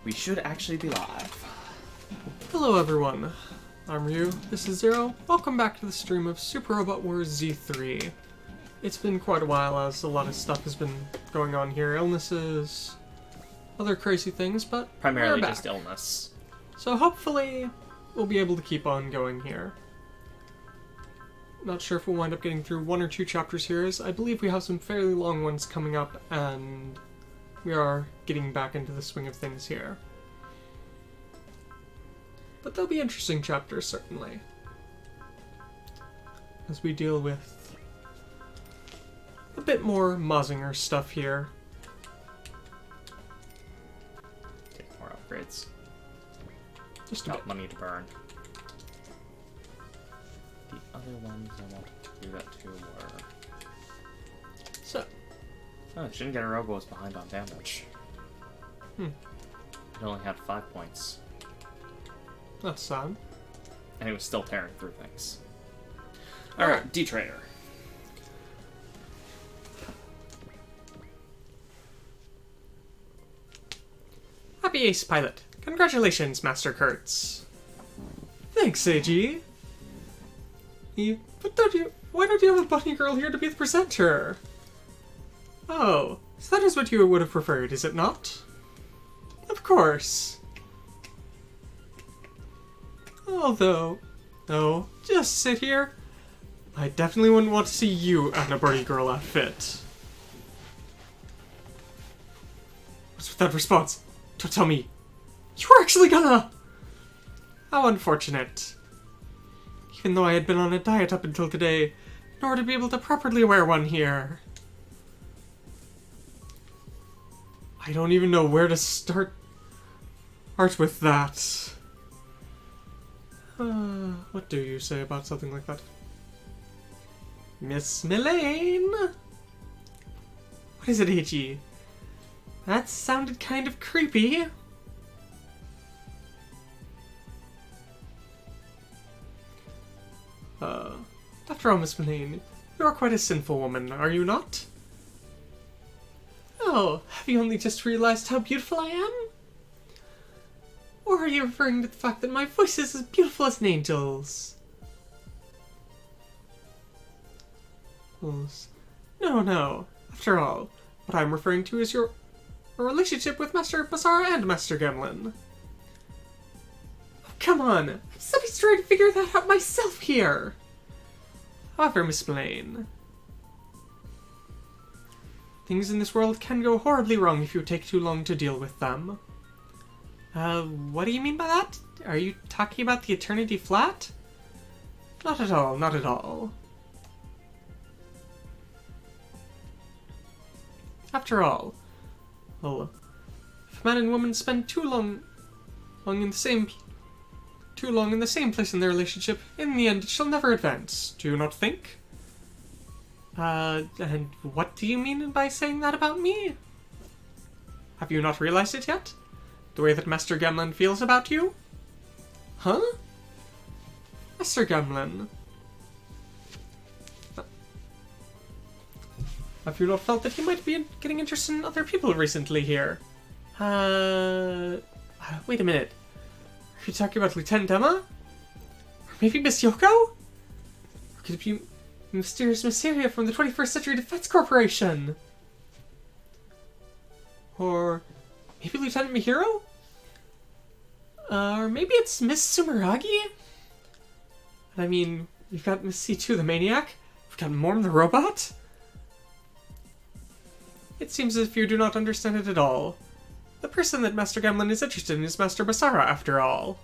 We should actually be live. Hello everyone, I'm Ryu, this is Zero. Welcome back to the stream of Super Robot Wars Z3. It's been quite a while as a lot of stuff has been going on here, illnesses, other crazy things, but Primarily we're back. just illness. So hopefully we'll be able to keep on going here. Not sure if we'll wind up getting through 1 or 2 chapters here, as I believe we have some fairly long ones coming up, and we are getting back into the swing of things here. But they'll be interesting chapters, certainly, as we deal with a bit more Mazinger stuff here. Take more upgrades. Just a Got bit. money to burn. The other ones I wanted to do that to were... So, Oh, Jigoku was behind on damage. It only had 5 points. that's sad. And it was still tearing through things. Alright, D-Trader. Happy Ace Pilot. Congratulations, Master Kurtz. Thanks, AG. Why don't you have a bunny girl here to be the presenter? Oh, so that is what you would have preferred, is it not? Of course. Although, no, just sit here. I definitely wouldn't want to see you in a birdie girl outfit. What's with that response? Don't tell me. You were actually gonna! How unfortunate. Even though I had been on a diet up until today, in order to be able to properly wear one here. I don't even know where to start with that. What do you say about something like that? Miss Millane? What is it, AG? That sounded kind of creepy. After all, Miss Millane, you are quite a sinful woman, are you not? Oh, have you only just realized how beautiful I am? Or are you referring to the fact that my voice is as beautiful as an angel's? No. After all, what I'm referring to is your relationship with Master Basara and Master Gemlin. Oh, come on! I'm still trying to figure that out myself here! However, Miss Blaine, things in this world can go horribly wrong if you take too long to deal with them. What do you mean by that? Are you talking about the Eternity Flat? Not at all, not at all. After all, well, if a man and woman spend too long in the same place in their relationship, in the end it shall never advance, do you not think? And what do you mean by saying that about me? Have you not realized it yet? The way that Master Gemlin feels about you? Huh? Master Gemlin. Have you not felt that he might be getting interested in other people recently here? Wait a minute. Are you talking about Lieutenant Emma? Or maybe Miss Yoko? Or could it be mysterious Mysteria from the 21st Century Defense Corporation? Or maybe Lieutenant Mihiro? Or maybe it's Miss Sumeragi? And I mean, we've got Miss C2 the Maniac. We've got Morm the Robot. It seems as if you do not understand it at all. The person that Master Gemlin is interested in is Master Basara, after all.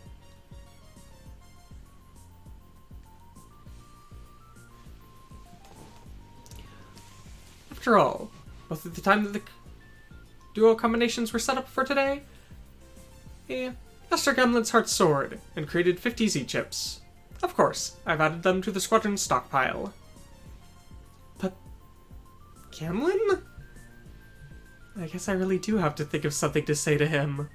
After all, both at the time that the duo combinations were set up for today, Master Gemlin's heart soared and created 50 Z-chips. Of course, I've added them to the squadron's stockpile. But Gemlin? I guess I really do have to think of something to say to him.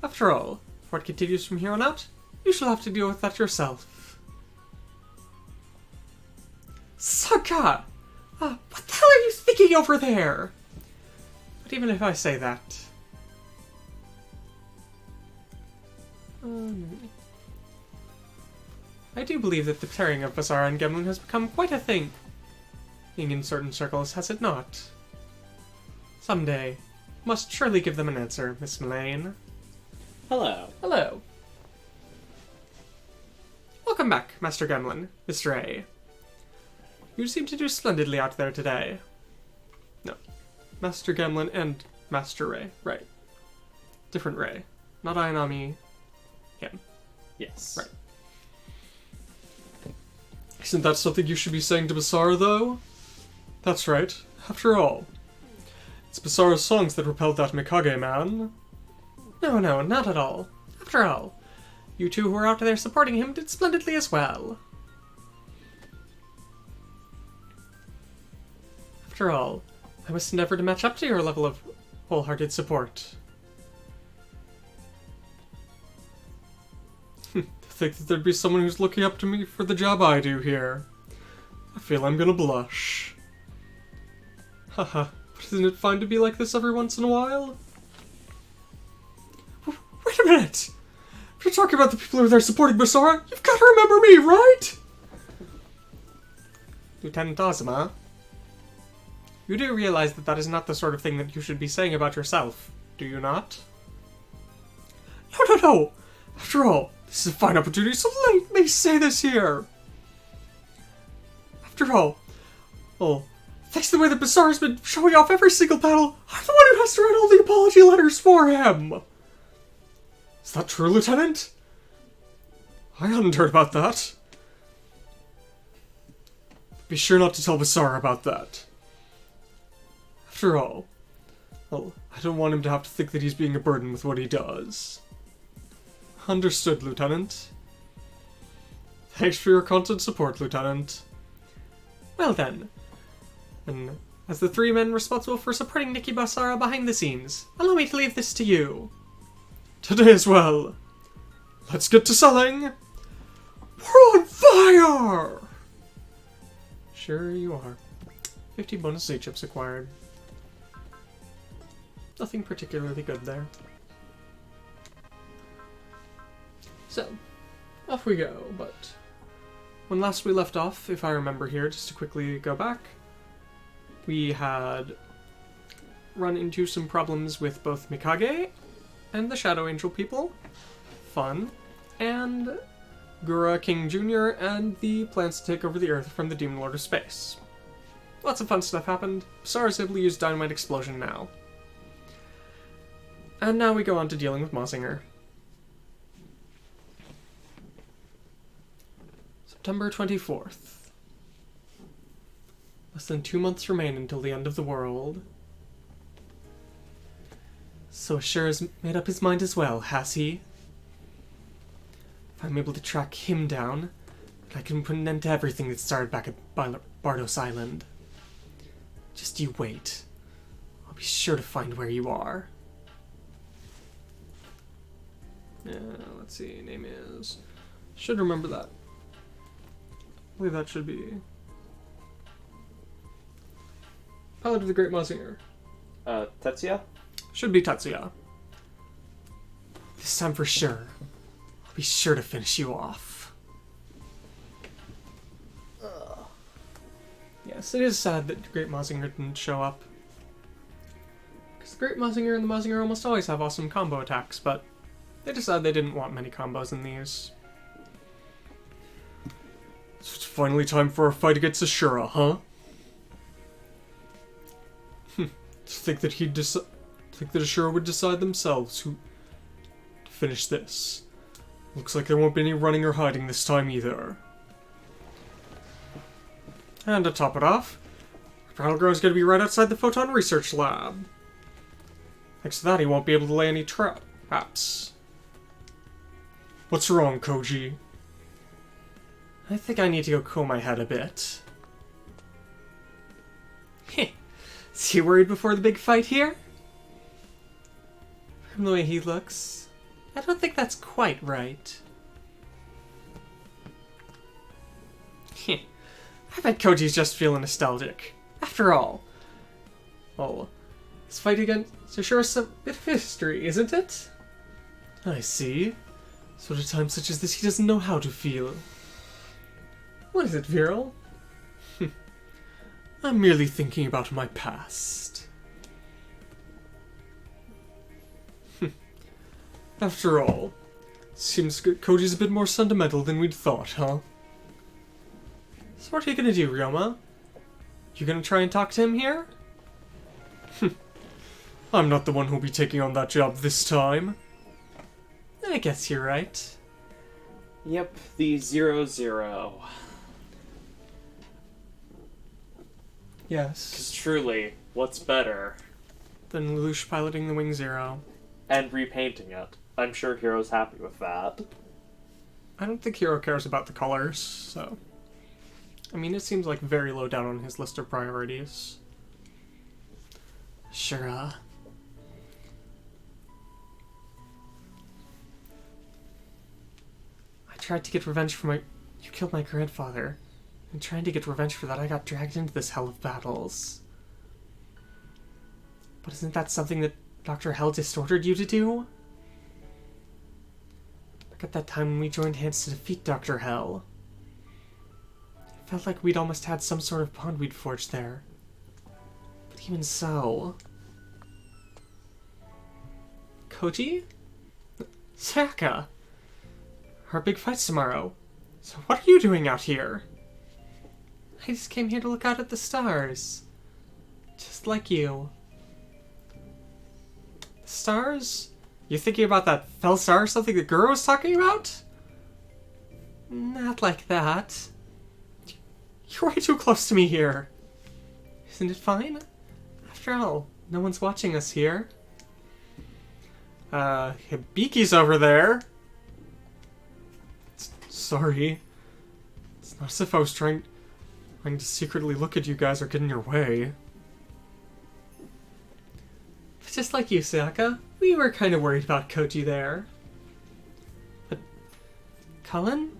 After all, if what continues from here on out, you shall have to deal with that yourself. Sokka! What the hell are you thinking over there? But even if I say that... I do believe that the pairing of Basara and Gemlin has become quite a thing in certain circles, has it not? Someday, must surely give them an answer, Miss Mullane. Hello. Hello. Welcome back, Master Gemlin, Mr. A. You seem to do splendidly out there today. No. Master Gemlin and Master Ray. Right. Different Ray. Not Ayanami. Him. Yes. Right. Isn't that something you should be saying to Basara, though? That's right. After all, it's Basara's songs that repelled that Mikage man. No, not at all. After all, you two who were out there supporting him did splendidly as well. After all, I must endeavor to match up to your level of wholehearted support. To think that there'd be someone who's looking up to me for the job I do here. I feel I'm gonna blush. Haha, but isn't it fine to be like this every once in a while? Wait a minute! If you're talking about the people who are there supporting Basara, you've got to remember me, right? Lieutenant Azuma, you do realize that that is not the sort of thing that you should be saying about yourself, do you not? No! After all, this is a fine opportunity, so let me say this here. After all, well, thanks to the way that Basara's been showing off every single battle, I'm the one who has to write all the apology letters for him. Is that true, Lieutenant? I hadn't heard about that. Be sure not to tell Basara about that. After all, well, I don't want him to have to think that he's being a burden with what he does. Understood, Lieutenant. Thanks for your constant support, Lieutenant. Well then, and as the three men responsible for supporting Nikki Basara behind the scenes, allow me to leave this to you. Today as well. Let's get to selling. We're on fire! Sure you are. 50 bonus Z-chips acquired. Nothing particularly good there. So, off we go, but when last we left off, if I remember here, just to quickly go back, we had run into some problems with both Mikage and the Shadow Angel people. Fun. And Gura King Jr. and the plans to take over the Earth from the Demon Lord of Space. Lots of fun stuff happened. Basara's able to use Dynamite Explosion now. And now we go on to dealing with Mazinger. September 24th. Less than 2 months remain until the end of the world. So Ashura's made up his mind as well, has he? If I'm able to track him down, I can put an end to everything that started back at Bardos Island. Just you wait. I'll be sure to find where you are. Let's see, name is... Should remember that. I believe that should be... Pilot of the Great Mazinger. Tetsuya? Should be Tetsuya. This time for sure. I'll be sure to finish you off. Yes, it is sad that Great Mazinger didn't show up. Because the Great Mazinger and the Mazinger almost always have awesome combo attacks, but they decided they didn't want many combos in these. So it's finally time for a fight against Ashura, huh? To think that Ashura would decide themselves who to finish this. Looks like there won't be any running or hiding this time either. And to top it off, Battleground's gonna be right outside the Photon Research Lab. Thanks to that, he won't be able to lay any traps. What's wrong, Koji? I think I need to go cool my head a bit. Heh. Is he worried before the big fight here? From the way he looks, I don't think that's quite right. Heh. I bet Koji's just feeling nostalgic. After all, well, This fight against Ashura is a bit of history, isn't it? I see. So at a time such as this, he doesn't know how to feel. What is it, Viral? I'm merely thinking about my past. After all, seems Koji's a bit more sentimental than we'd thought, huh? So what are you gonna do, Ryoma? You gonna try and talk to him here? I'm not the one who'll be taking on that job this time. I guess you're right. Yep, the 0-0. Yes. Because truly, what's better? Than Lelouch piloting the Wing Zero. And repainting it. I'm sure Hero's happy with that. I don't think Hero cares about the colors, so... I mean, it seems like very low down on his list of priorities. Ashura. I tried to get revenge for my... You killed my grandfather. And trying to get revenge for that, I got dragged into this hell of battles. But isn't that something that Dr. Hell just ordered you to do? Back at that time when we joined hands to defeat Dr. Hell. It felt like we'd almost had some sort of bond we'd forged there. But even so... Koji? Sayaka! Our big fight's tomorrow. So what are you doing out here? I just came here to look out at the stars. Just like you. The stars? You thinking about that fell star or something that Guru was talking about? Not like that. You're way too close to me here. Isn't it fine? After all, no one's watching us here. Hibiki's over there. Sorry. It's not as if I was trying to secretly look at you guys or get in your way. But just like you, Sayaka, we were kind of worried about Koji there. But, Cullen?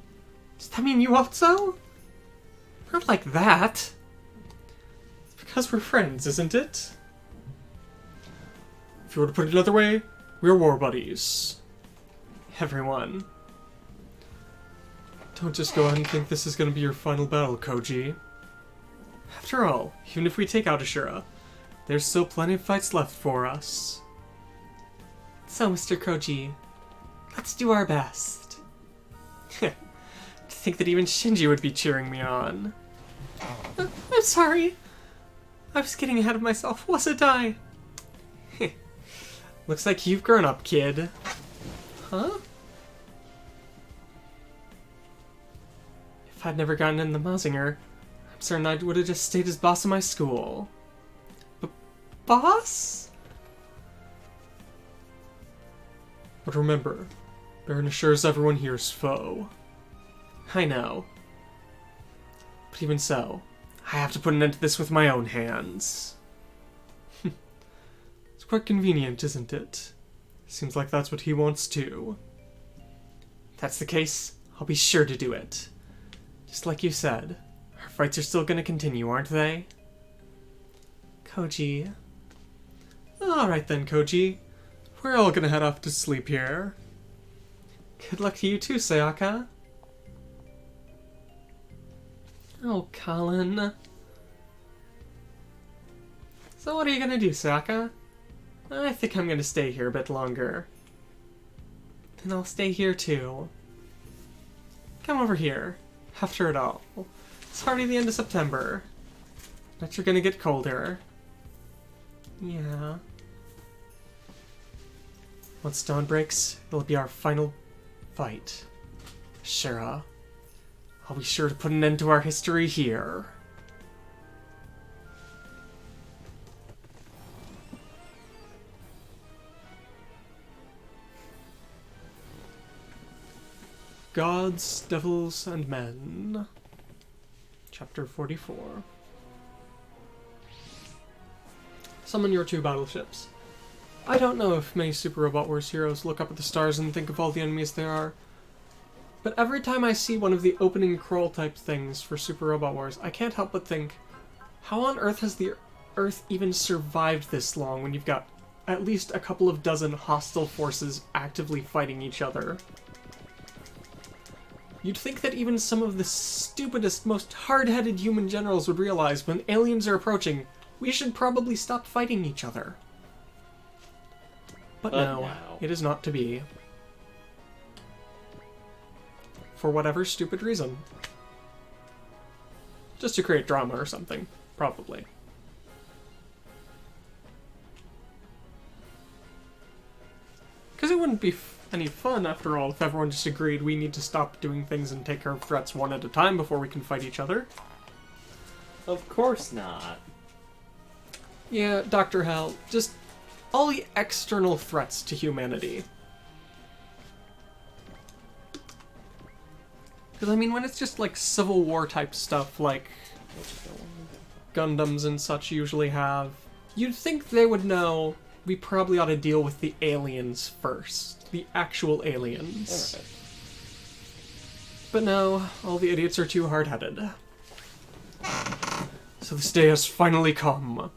Does that mean you also? Not like that. It's because we're friends, isn't it? If you were to put it another way, we're war buddies. Everyone. Don't just go out and think this is going to be your final battle, Koji. After all, even if we take out Ashura, there's still plenty of fights left for us. So, Mr. Koji, let's do our best. To think that even Shinji would be cheering me on. I'm sorry. I was getting ahead of myself, wasn't I? Looks like you've grown up, kid. Huh? If I'd never gotten in the Mazinger, I'm certain I would have just stayed as boss of my school. Boss? But remember, Baron assures everyone here's foe. I know. But even so, I have to put an end to this with my own hands. It's quite convenient, isn't it? Seems like that's what he wants too. If that's the case, I'll be sure to do it. Just like you said, our fights are still gonna continue, aren't they? Koji. Alright then, Koji. We're all gonna head off to sleep here. Good luck to you too, Sayaka. Oh, Colin. So what are you gonna do, Sayaka? I think I'm gonna stay here a bit longer. And I'll stay here too. Come over here. After it all, it's already the end of September. Bet you're gonna get colder. Yeah. Once dawn breaks, it'll be our final fight. Ashura. I'll be sure to put an end to our history here. Gods, Devils, and Men. Chapter 44. Summon your 2 battleships. I don't know if many Super Robot Wars heroes look up at the stars and think of all the enemies there are, but every time I see one of the opening crawl type things for Super Robot Wars, I can't help but think, how on earth has the Earth even survived this long when you've got at least a couple of dozen hostile forces actively fighting each other. You'd think that even some of the stupidest, most hard-headed human generals would realize when aliens are approaching, we should probably stop fighting each other. But no, it is not to be. For whatever stupid reason. Just to create drama or something, probably. Because it wouldn't be any fun, after all, if everyone just agreed we need to stop doing things and take care of threats one at a time before we can fight each other. Of course not. Yeah, Dr. Hell, just all the external threats to humanity. Because, I mean, when it's just, like, Civil War type stuff, like Gundams and such usually have, you'd think they would know we probably ought to deal with the aliens first. The actual aliens. Alright. But no, all the idiots are too hard-headed. So this day has finally come.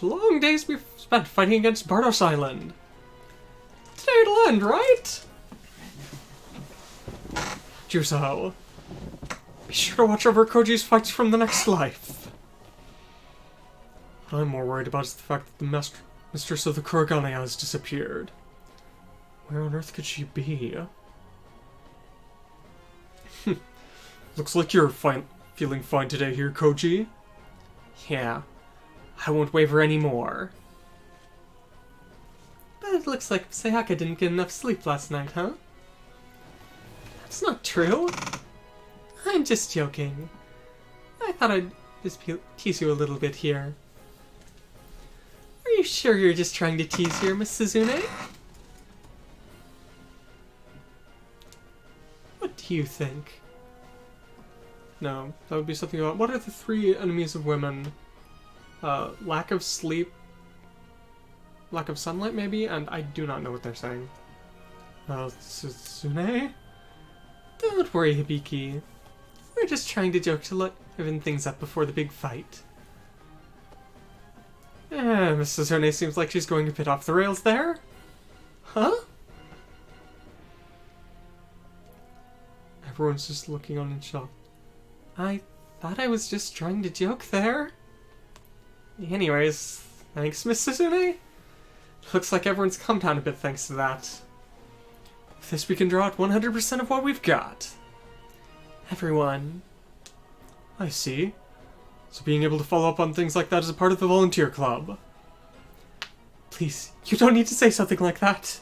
Long days we've spent fighting against Bardos Island. Today it'll end, right? Juzo, be sure to watch over Koji's fights from the next life. What I'm more worried about is the fact that the mistress of the Kuragane has disappeared. Where on earth could she be? Looks like you're feeling fine today here, Koji. Yeah, I won't waver anymore. But it looks like Sayaka didn't get enough sleep last night, huh? That's not true. I'm just joking. I thought I'd just tease you a little bit here. Are you sure you're just trying to tease here, Miss Suzune? What do you think? No, that would be something about... What are the 3 enemies of women? Lack of sleep, lack of sunlight, maybe? And I do not know what they're saying. Suzune? Don't worry, Hibiki. We're just trying to joke to liven things up before the big fight. Miss Suzune seems like she's going a bit off the rails there. Huh? Everyone's just looking on in shock. I thought I was just trying to joke there. Anyways, thanks, Miss Suzune. Looks like everyone's calmed down a bit thanks to that. With this we can draw out 100% of what we've got. Everyone. I see. So being able to follow up on things like that is a part of the volunteer club. Please, you don't need to say something like that.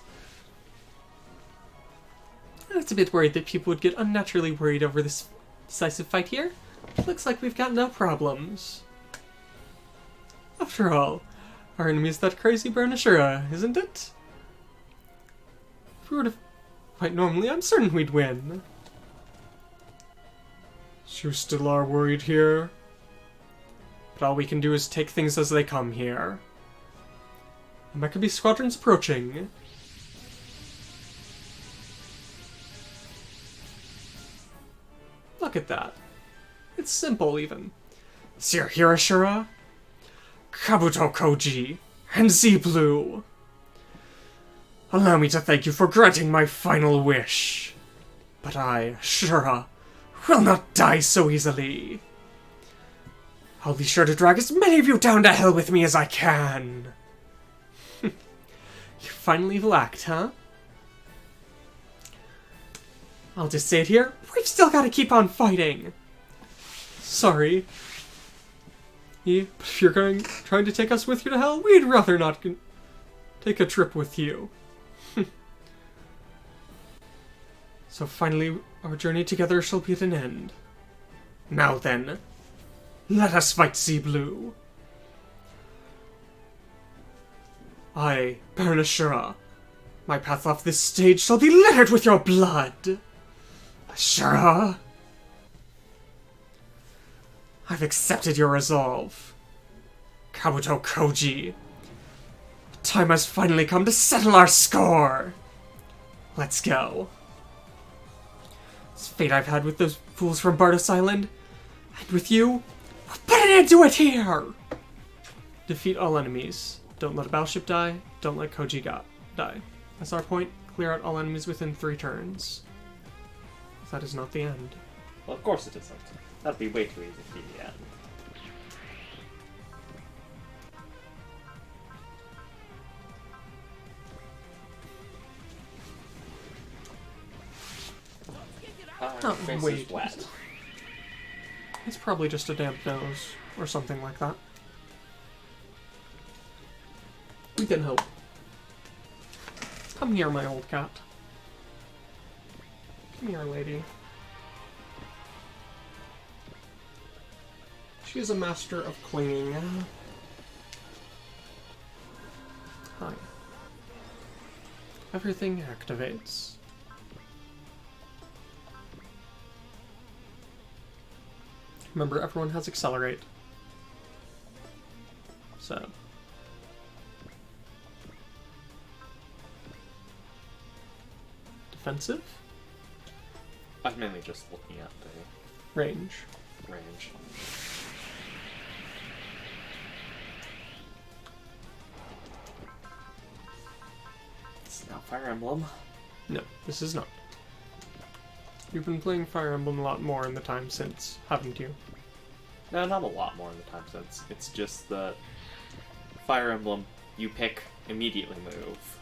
I was a bit worried that people would get unnaturally worried over this decisive fight here. Looks like we've got no problems. After all, our enemy is that crazy Baron Ashura, isn't it? If we were to fight normally, I'm certain we'd win. You still are worried here? But all we can do is take things as they come here. And there could be squadrons approaching. Look at that. It's simple, even. Sir Ashura, Kabuto Koji, and Z-BLUE. Allow me to thank you for granting my final wish. But I, Ashura, will not die so easily. I'll be sure to drag as many of you down to hell with me as I can. You finally lacked, huh? I'll just say it here, we've still got to keep on fighting. Sorry. Yeah, but if you're trying to take us with you to hell, we'd rather not take a trip with you. So finally, our journey together shall be at an end. Now then, let us fight Z-BLUE. I, Baron Ashura, my path off this stage shall be littered with your blood. Ashura, I've accepted your resolve. Kabuto Koji, the time has finally come to settle our score. Let's go. This fate I've had with those fools from Bardos Island, and with you, Put an end to it here! Defeat all enemies. Don't let a battleship die. Don't let Koji die. That's our point. Clear out all enemies within 3 turns. That is not the end. Well, of course it isn't. That'd be way too easy to be the end. Oh, face wait. is wet. It's probably just a damp nose, or something like that. We can hope. Come here, my old cat. Come here, lady. She is a master of clinging. Hi. Everything activates. Remember, everyone has accelerate. So. Defensive? I'm mainly just looking at the Range. range. It's not Fire Emblem. No, this is not. You've been playing Fire Emblem a lot more in the time since, haven't you? No, not a lot more in the time since. It's just that Fire Emblem, you pick, immediately move.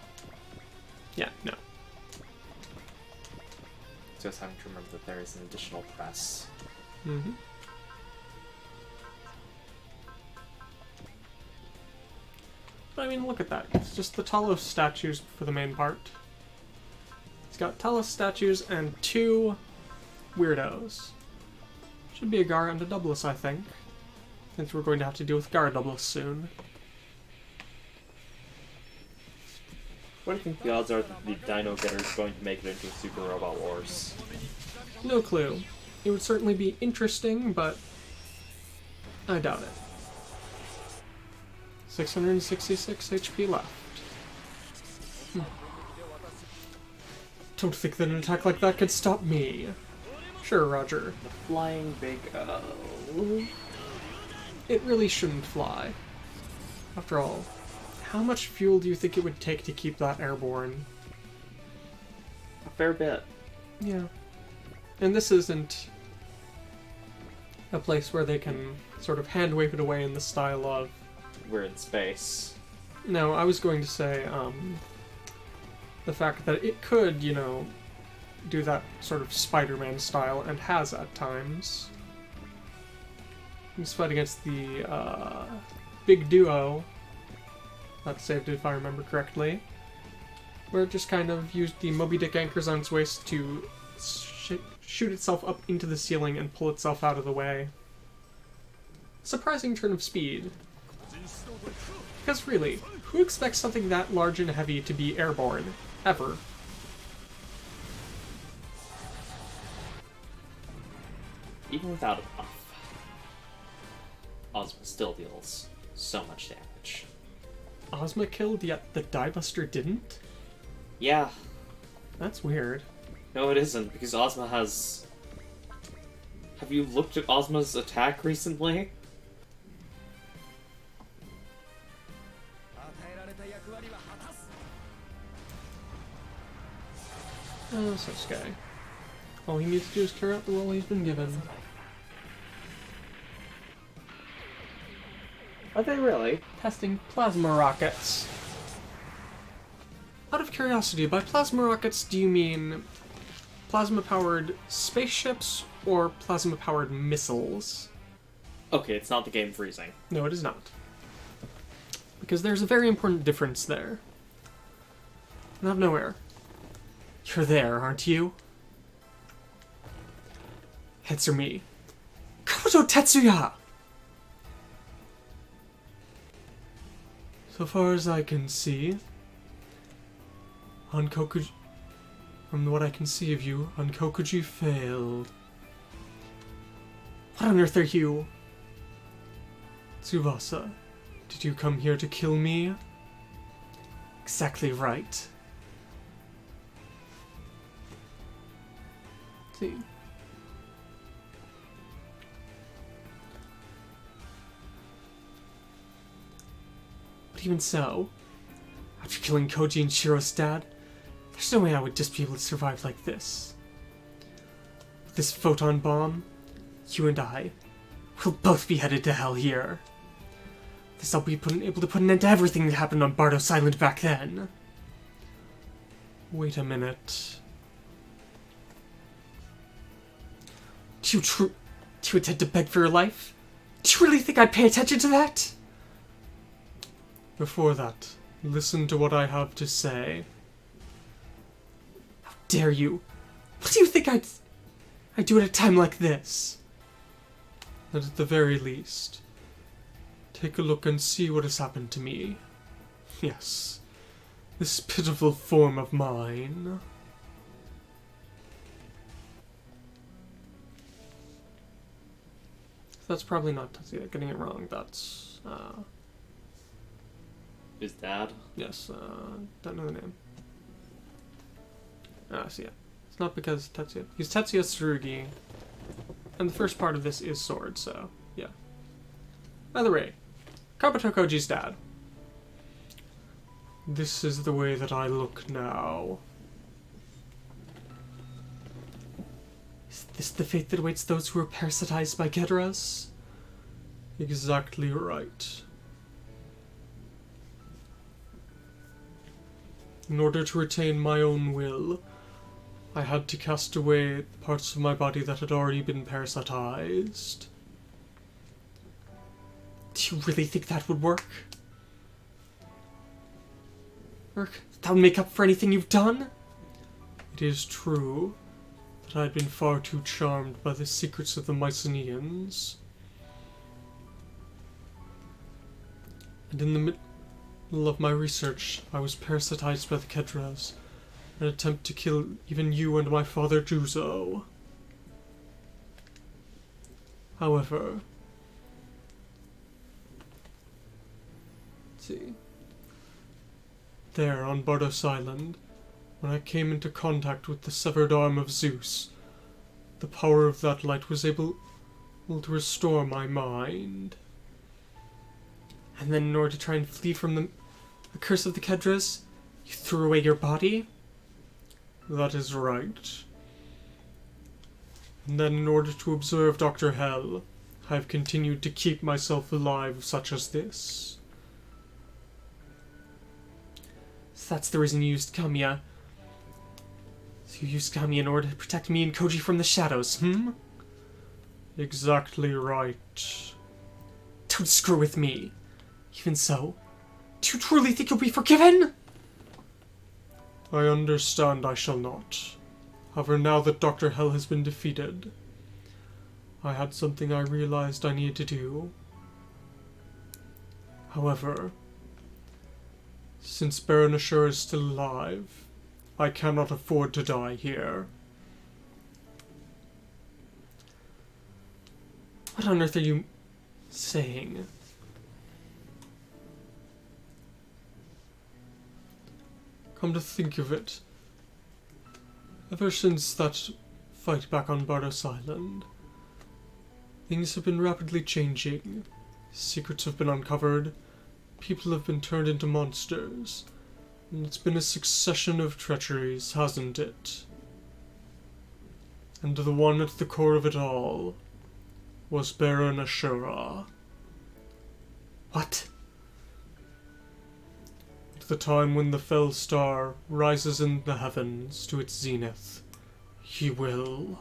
Yeah, no. Just having to remember that there is an additional press. Mm-hmm. But I mean, look at that. It's just the Talos statues for the main part. It's got Talos statues and 2 weirdos. Should be a Gar and a Douglas, I think. Since we're going to have to deal with Gar Douglas soon. What do you think the odds are that the Dino Getter is going to make it into Super Robot Wars? No clue. It would certainly be interesting, but I doubt it. 666 HP left. Don't think that an attack like that could stop me. Sure, Roger. The Flying Big O. It really shouldn't fly. After all, how much fuel do you think it would take to keep that airborne? A fair bit. Yeah. And this isn't a place where they can sort of hand wave it away in the style of... We're in space. No, I was going to say, the fact that it could, you know, do that sort of Spider-Man style, and has at times. He's fighting against the, big duo. That saved it if I remember correctly. Where it just kind of used the Moby Dick anchors on its waist to shoot itself up into the ceiling and pull itself out of the way. Surprising turn of speed. Because really, who expects something that large and heavy to be airborne? Ever. Even without a buff, Ozma still deals so much damage. Ozma killed, yet the Diebuster didn't? Yeah. That's weird. No, it isn't, because Ozma has... Have you looked at Ozma's attack recently? Oh, so Sky. All he needs to do is carry out the role he's been given. Are they really? Testing plasma rockets. Out of curiosity, by plasma rockets do you mean plasma-powered spaceships or plasma-powered missiles? Okay, it's not the game freezing. No, it is not. Because there's a very important difference there. And out of nowhere. You're there, aren't you? Answer me. Koto Tetsuya! So far as I can see, Hankokuji... From what I can see of you, Hankokuji failed. What on earth are you? Tsubasa, did you come here to kill me? Exactly right. See. But even so, after killing Koji and Shiro's dad, there's no way I would just be able to survive like this. With this photon bomb, you and I will both be headed to hell here. This I'll be able to put an end to everything that happened on Bardos Island back then. Wait a minute. Do you intend to beg for your life? Do you really think I'd pay attention to that? Before that, listen to what I have to say. How dare you? What do you think I'd do at a time like this? That at the very least, take a look and see what has happened to me. Yes, this pitiful form of mine. That's probably not Tetsuya getting it wrong. That's, His dad? yes, don't know the name. So yeah. It's not because Tetsuya. He's Tetsuya Tsurugi. And the first part of this is sword, so, yeah. By the way, Kabuto Koji's dad. This is the way that I look now. Is this the fate that awaits those who are parasitized by Gedras? Exactly right. In order to retain my own will, I had to cast away the parts of my body that had already been parasitized. Do you really think that would work? That would make up for anything you've done? It is true that I'd been far too charmed by the secrets of the Mycenaeans. And in the middle of my research, I was parasitized by the Kedras, an attempt to kill even you and my father Juzo. However, let's see. There, on Bardos Island, when I came into contact with the severed arm of Zeus, the power of that light was able to restore my mind. And then in order to try and flee from the curse of the Kedras, you threw away your body? That is right. And then in order to observe Dr. Hell, I have continued to keep myself alive such as this. So that's the reason you used Kamiya. So you used Kamiya in order to protect me and Koji from the shadows, Exactly right. Don't screw with me. Even so, do you truly think you'll be forgiven? I understand I shall not. However, now that Dr. Hell has been defeated, I had something I realized I needed to do. However, since Baron Ashura is still alive, I cannot afford to die here. What on earth are you saying? Come to think of it, ever since that fight back on Bardos Island, things have been rapidly changing. Secrets have been uncovered, people have been turned into monsters, and it's been a succession of treacheries, hasn't it? And the one at the core of it all was Baron Ashura. What? At the time when the fell star rises in the heavens to its zenith, he will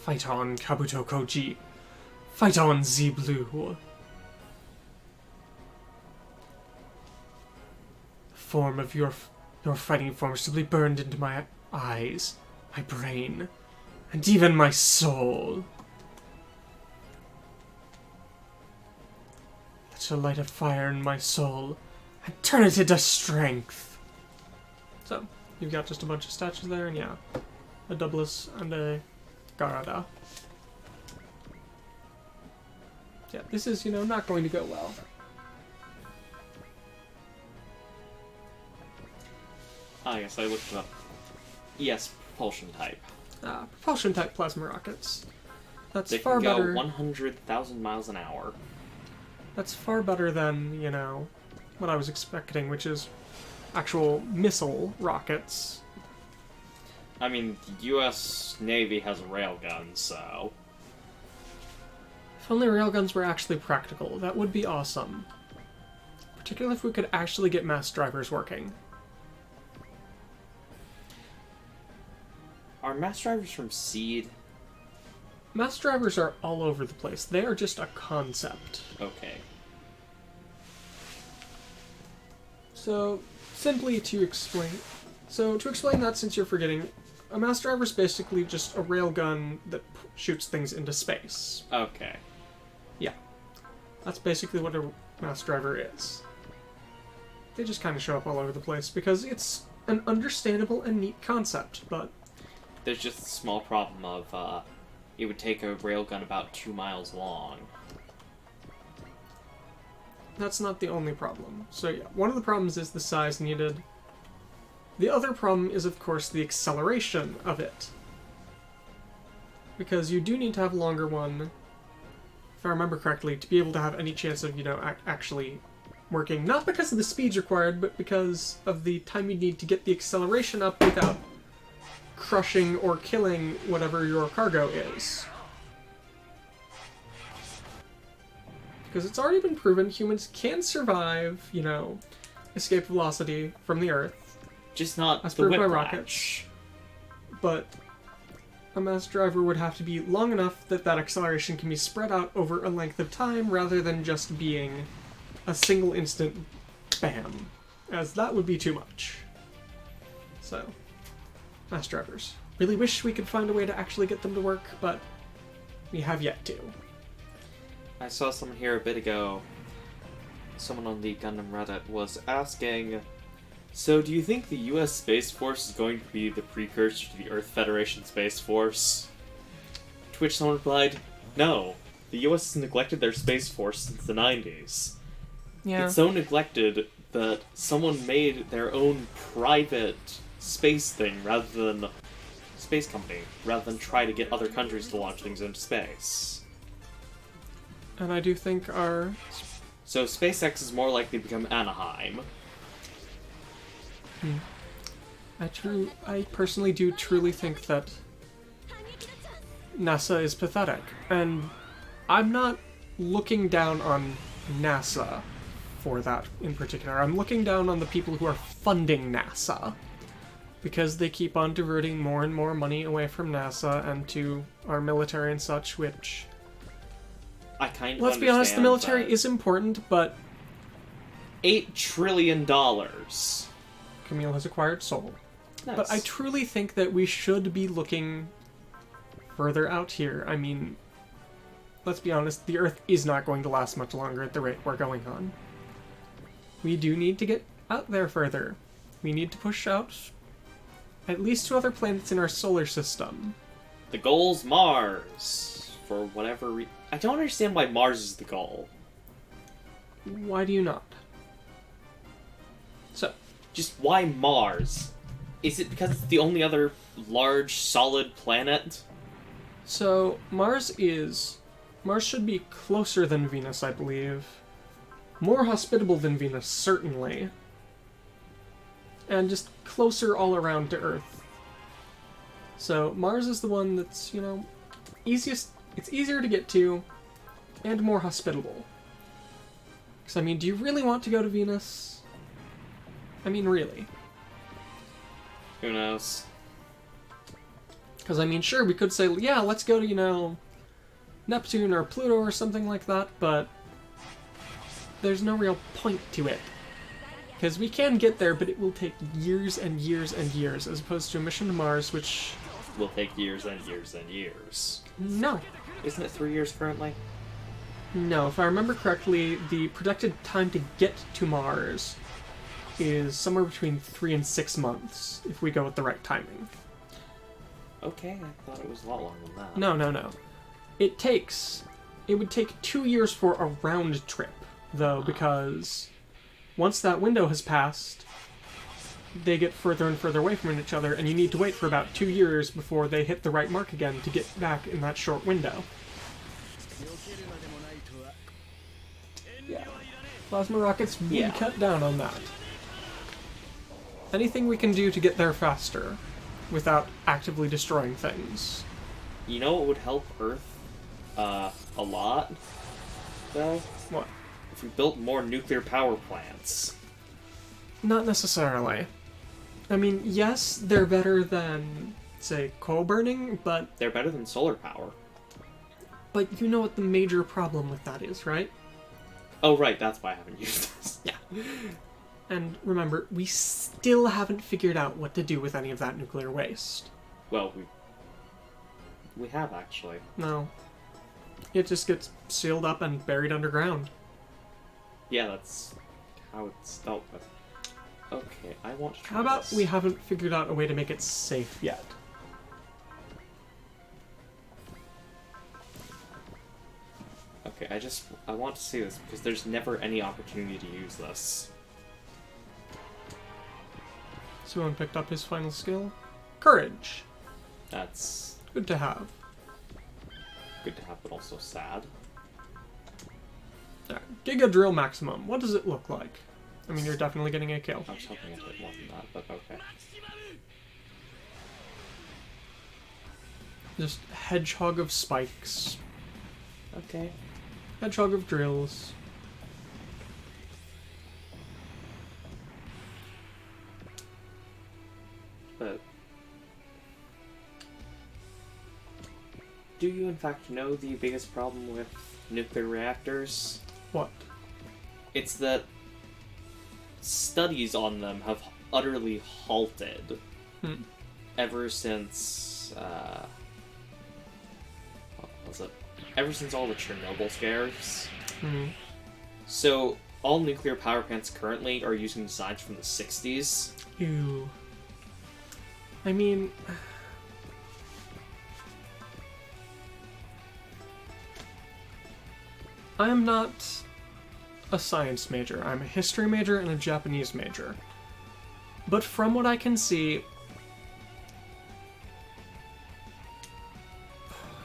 fight on, Kabuto Koji. Fight on, Z-BLUE. The form of your fighting form simply burned into my eyes, my brain, and even my soul. Let your light a fire in my soul and turn it into strength. So, you've got just a bunch of statues there, and yeah, a Doublis and a Garada. Yeah, this is, not going to go well. Yes, I looked it up. Yes, propulsion type. Propulsion type plasma rockets. That's They far can go better. 100,000 miles an hour. That's far better than, what I was expecting, which is actual missile rockets. I mean, the U.S. Navy has a railgun, so... If only railguns were actually practical, that would be awesome. Particularly if we could actually get mass drivers working. Are mass drivers from Seed? Mass drivers are all over the place. They are just a concept. Okay. So, simply to explain... So, to explain that, since you're forgetting, a mass driver is basically just a railgun that shoots things into space. Okay. Yeah. That's basically what a mass driver is. They just kind of show up all over the place because it's an understandable and neat concept, but... There's just a small problem of, it would take a railgun about 2 miles long. That's not the only problem. So yeah, one of the problems is the size needed. The other problem is, of course, the acceleration of it. Because you do need to have a longer one, if I remember correctly, to be able to have any chance of, actually working. Not because of the speeds required, but because of the time you need to get the acceleration up without crushing or killing whatever your cargo is. Because it's already been proven humans can survive, escape velocity from the Earth. Just not as the proved by whiplash. rockets. But a mass driver would have to be long enough that that acceleration can be spread out over a length of time rather than just being a single instant bam, as that would be too much. So, mass drivers. Really wish we could find a way to actually get them to work, but we have yet to. I saw someone here a bit ago, someone on the Gundam Reddit was asking, so do you think the US Space Force is going to be the precursor to the Earth Federation Space Force? To which someone replied, no, the US has neglected their Space Force since the 90s. Yeah. It's so neglected that someone made their own private space thing space company, rather than try to get other countries to launch things into space. And I do think our... So SpaceX is more likely to become Anaheim. I personally do truly think that NASA is pathetic. And I'm not looking down on NASA for that in particular. I'm looking down on the people who are funding NASA. Because they keep on diverting more and more money away from NASA and to our military and such, which... I kind of Let's be honest, the military that is important, but... $8 trillion. Camille has acquired Seoul. Nice. But I truly think that we should be looking further out here. I mean, let's be honest, the Earth is not going to last much longer at the rate we're going on. We do need to get out there further. We need to push out at least to other planets in our solar system. The goal's Mars. For whatever I don't understand why Mars is the goal. Why do you not? So, just why Mars? Is it because it's the only other large, solid planet? So, Mars should be closer than Venus, I believe. More hospitable than Venus, certainly. And just closer all around to Earth. So, Mars is the one that's, easiest. It's easier to get to, and more hospitable. Because, I mean, do you really want to go to Venus? I mean, really. Who knows? Because, I mean, sure, we could say, yeah, let's go to, Neptune or Pluto or something like that, but there's no real point to it. Because we can get there, but it will take years and years and years, as opposed to a mission to Mars, which... will take years and years and years. No. Isn't it 3 years currently? No, if I remember correctly, the projected time to get to Mars is somewhere between 3 and 6 months, if we go with the right timing. Okay, I thought it was a lot longer than that. No. It would take 2 years for a round trip, though, because once that window has passed, they get further and further away from each other, and you need to wait for about 2 years before they hit the right mark again to get back in that short window. Yeah. Plasma rockets really Yeah. cut down on that. Anything we can do to get there faster without actively destroying things. You know what would help Earth a lot, though? What? If we built more nuclear power plants. Not necessarily. I mean, yes, they're better than, say, coal burning, but They're better than solar power. you know what the major problem with that is, right? Oh, right, that's why I haven't used this. Yeah. And remember, we still haven't figured out what to do with any of that nuclear waste. Well, we have, actually. No. It just gets sealed up and buried underground. Yeah, that's how it's dealt with. Okay, I want to try How about this. we haven't figured out a way to make it safe yet? Okay, I want to see this, because there's never any opportunity to use this. Someone picked up his final skill. Courage. That's Good to have. good to have, but also sad. Alright, Giga Drill Maximum. What does it look like? I mean, you're definitely getting a kill. I was hoping it did more than that, but okay. Just hedgehog of spikes. Okay. Hedgehog of drills. But do you in fact know the biggest problem with nuclear reactors? What? It's that studies on them have utterly halted ever since what was it? Ever since all the Chernobyl scares. Hmm. So all nuclear power plants currently are using designs from the 60s. Ew. I mean... I am not a science major. I'm a history major and a Japanese major. But from what I can see,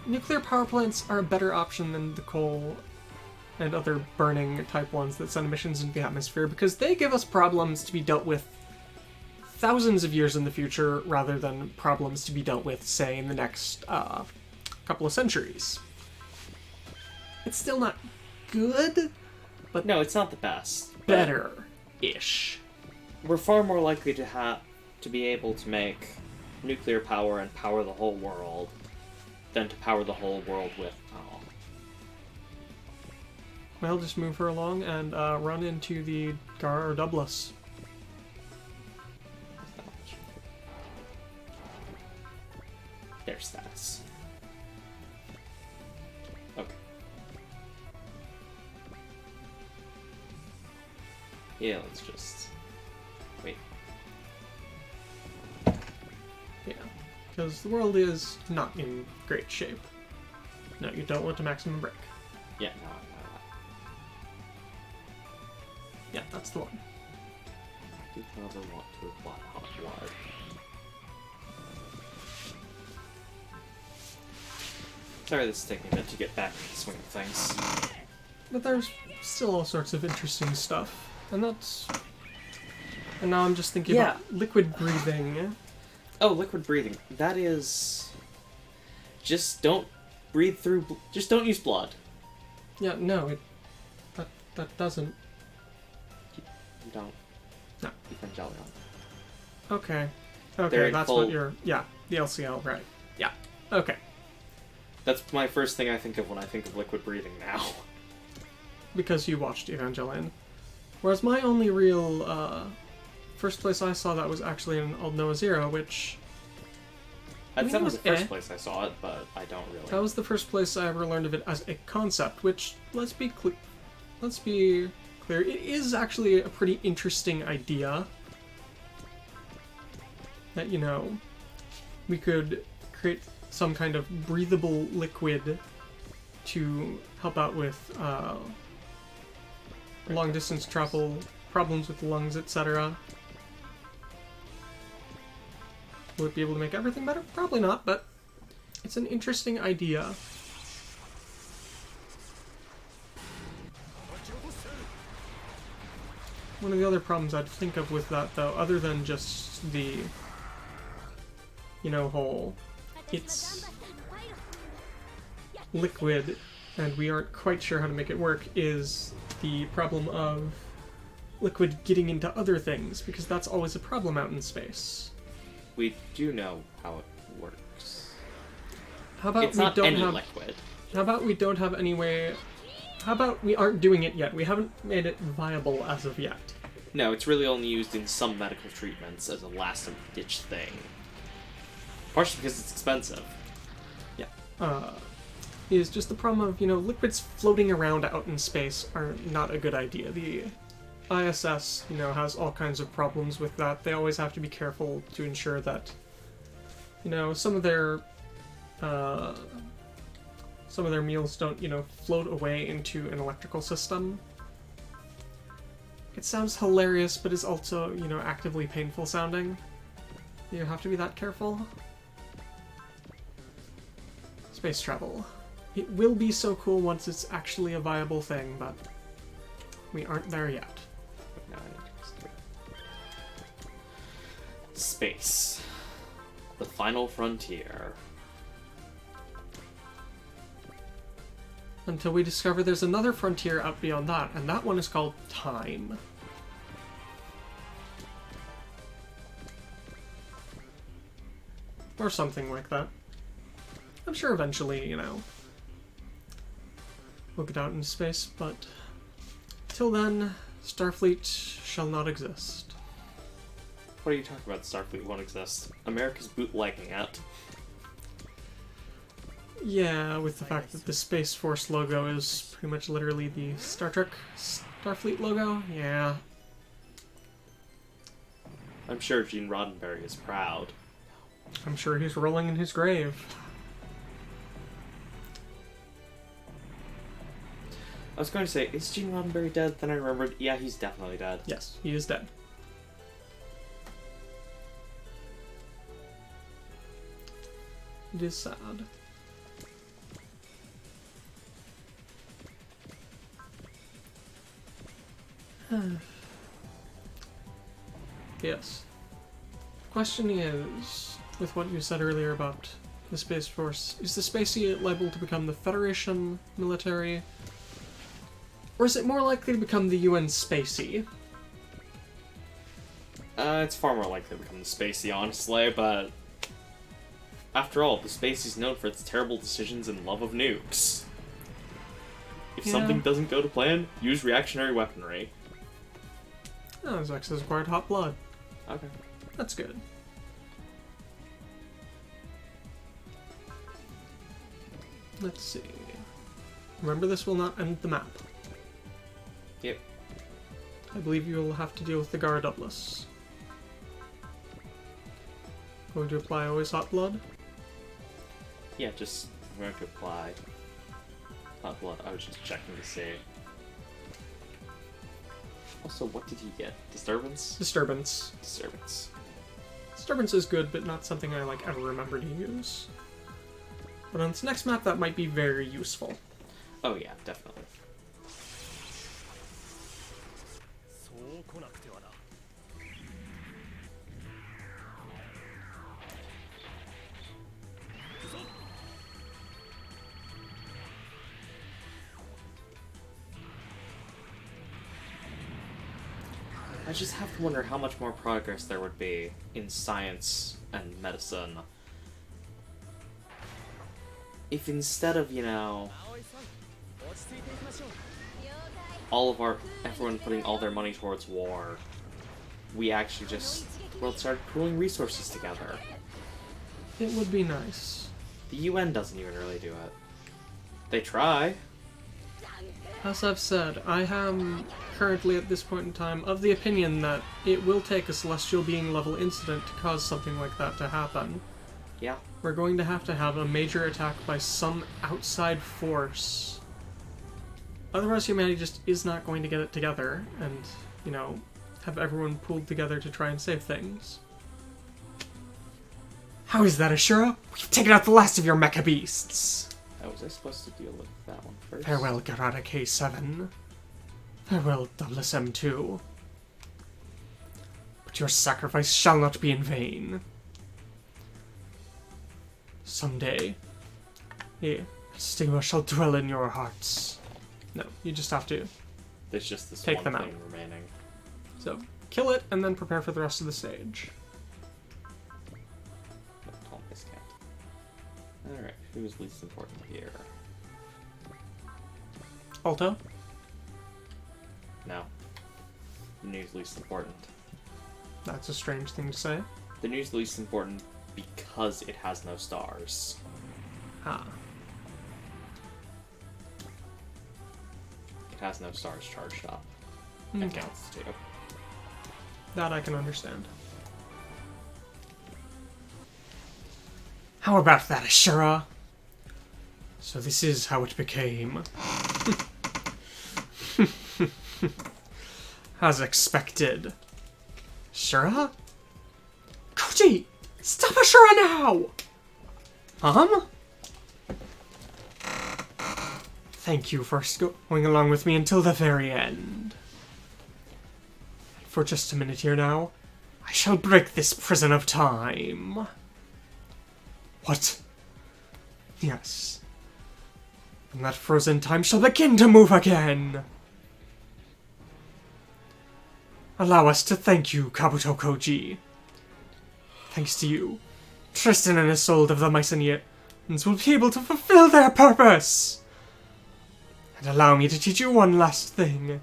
nuclear power plants are a better option than the coal and other burning type ones that send emissions into the atmosphere, because they give us problems to be dealt with thousands of years in the future rather than problems to be dealt with, say, in the next couple of centuries. It's still not good, but No, it's not the best. but better-ish. We're far more likely to be able to make nuclear power and power the whole world than to power the whole world with Well, just move her along and run into the Gar or Douglas. their status. Okay. Yeah, let's just wait. Yeah, because the world is not in great shape. No, you don't want to maximum break. Yeah, no. Yeah, that's the one. Do never want to apply hot water. Sorry, this is taking a bit to get back into the swing of things. But there's still all sorts of interesting stuff. And that's... And now I'm just thinking about liquid breathing. Oh, liquid breathing. That is... Just don't breathe through... Just don't use blood. Yeah, no, it... That doesn't... You don't. No. Evangelion. Okay. They're Okay, in that's full- what you're... Yeah, the LCL, right. Yeah. Okay. That's my first thing I think of when I think of liquid breathing now. Because you watched Evangelion. Whereas my only real, first place I saw that was actually in Old Noah Zero, which... That was the first eh. place I saw it, but I don't really. That was the first place I ever learned of it as a concept, which, let's be clear, it is actually a pretty interesting idea. That, you know, we could create some kind of breathable liquid to help out with long-distance travel, problems with the lungs, etc. Will it be able to make everything better? Probably not, but it's an interesting idea. one of the other problems I'd think of with that, though, other than just the, whole, it's liquid, and we aren't quite sure how to make it work, is the problem of liquid getting into other things, because that's always a problem out in space. We do know how it works. How about it's we not don't any have liquid. How about we don't have any way... How about we aren't doing it yet? We haven't made it viable as of yet. No, it's really only used in some medical treatments as a last-ditch thing. Partially because it's expensive. Yeah. Is just the problem of, liquids floating around out in space are not a good idea. The ISS, has all kinds of problems with that. They always have to be careful to ensure that, some of their meals don't, float away into an electrical system. It sounds hilarious, but is also, actively painful sounding. You have to be that careful. Space travel. It will be so cool once it's actually a viable thing, but we aren't there yet. Space. The final frontier. Until we discover there's another frontier out beyond that, and that one is called time. Or something like that. I'm sure eventually, we'll get out into space, but till then, Starfleet shall not exist. What are you talking about? Starfleet won't exist. America's bootlegging it. Yeah, with the fact that the Space Force logo is pretty much literally the Star Trek Starfleet logo, yeah. I'm sure Gene Roddenberry is proud. I'm sure he's rolling in his grave. I was going to say, is Gene Roddenberry dead? Then I remembered, yeah, he's definitely dead. Yes, he is dead. It is sad. Yes. The question is, with what you said earlier about the Space Force, is the Spacey liable to become the Federation military? Or is it more likely to become the UN Spacey? It's far more likely to become the Spacey, honestly, but... After all, the Spacey's known for its terrible decisions and love of nukes. If something doesn't go to plan, use reactionary weaponry. Oh, Zex has acquired hot blood. Okay. That's good. Let's see. Remember, this will not end the map. Yep. I believe you will have to deal with the Gara Douglas. Going to apply always hot blood? Yeah, just I'm going to apply hot blood. I was just checking to see. Also, what did he get? Disturbance? Disturbance. Disturbance. Disturbance is good, but not something I ever remember to use. But on this next map, that might be very useful. Oh yeah, definitely. I just have to wonder how much more progress there would be in science and medicine if instead of, everyone putting all their money towards war, we actually just, started pooling resources together. It would be nice. The UN doesn't even really do it. They try. As I've said, I am currently at this point in time of the opinion that it will take a celestial being level incident to cause something like that to happen. Yeah. We're going to have a major attack by some outside force. Otherwise humanity just is not going to get it together and, have everyone pooled together to try and save things. How is that, Ashura? We've taken out the last of your mecha beasts! Oh, was I supposed to deal with that one first? Farewell, Garada K7. Farewell, Douglas M2. But your sacrifice shall not be in vain. Someday, a stigma shall dwell in your hearts. No, you just have to There's just this take one them out. thing remaining. So, kill it and then prepare for the rest of the stage. Alright, who's least important here? Alto? No. The news least important. That's a strange thing to say. The news least important because it has no stars. Ah. It has no stars charged up. Okay. Counts too. That I can understand. How about that, Ashura? So this is how it became. As expected. Ashura? Koji! Stop Ashura now! Thank you for going along with me until the very end. For just a minute here now, I shall break this prison of time. What? Yes. And that frozen time shall begin to move again. Allow us to thank you, Kabuto Koji. Thanks to you, Tristan and Isolde of the Mycenaeans will be able to fulfill their purpose. And allow me to teach you one last thing.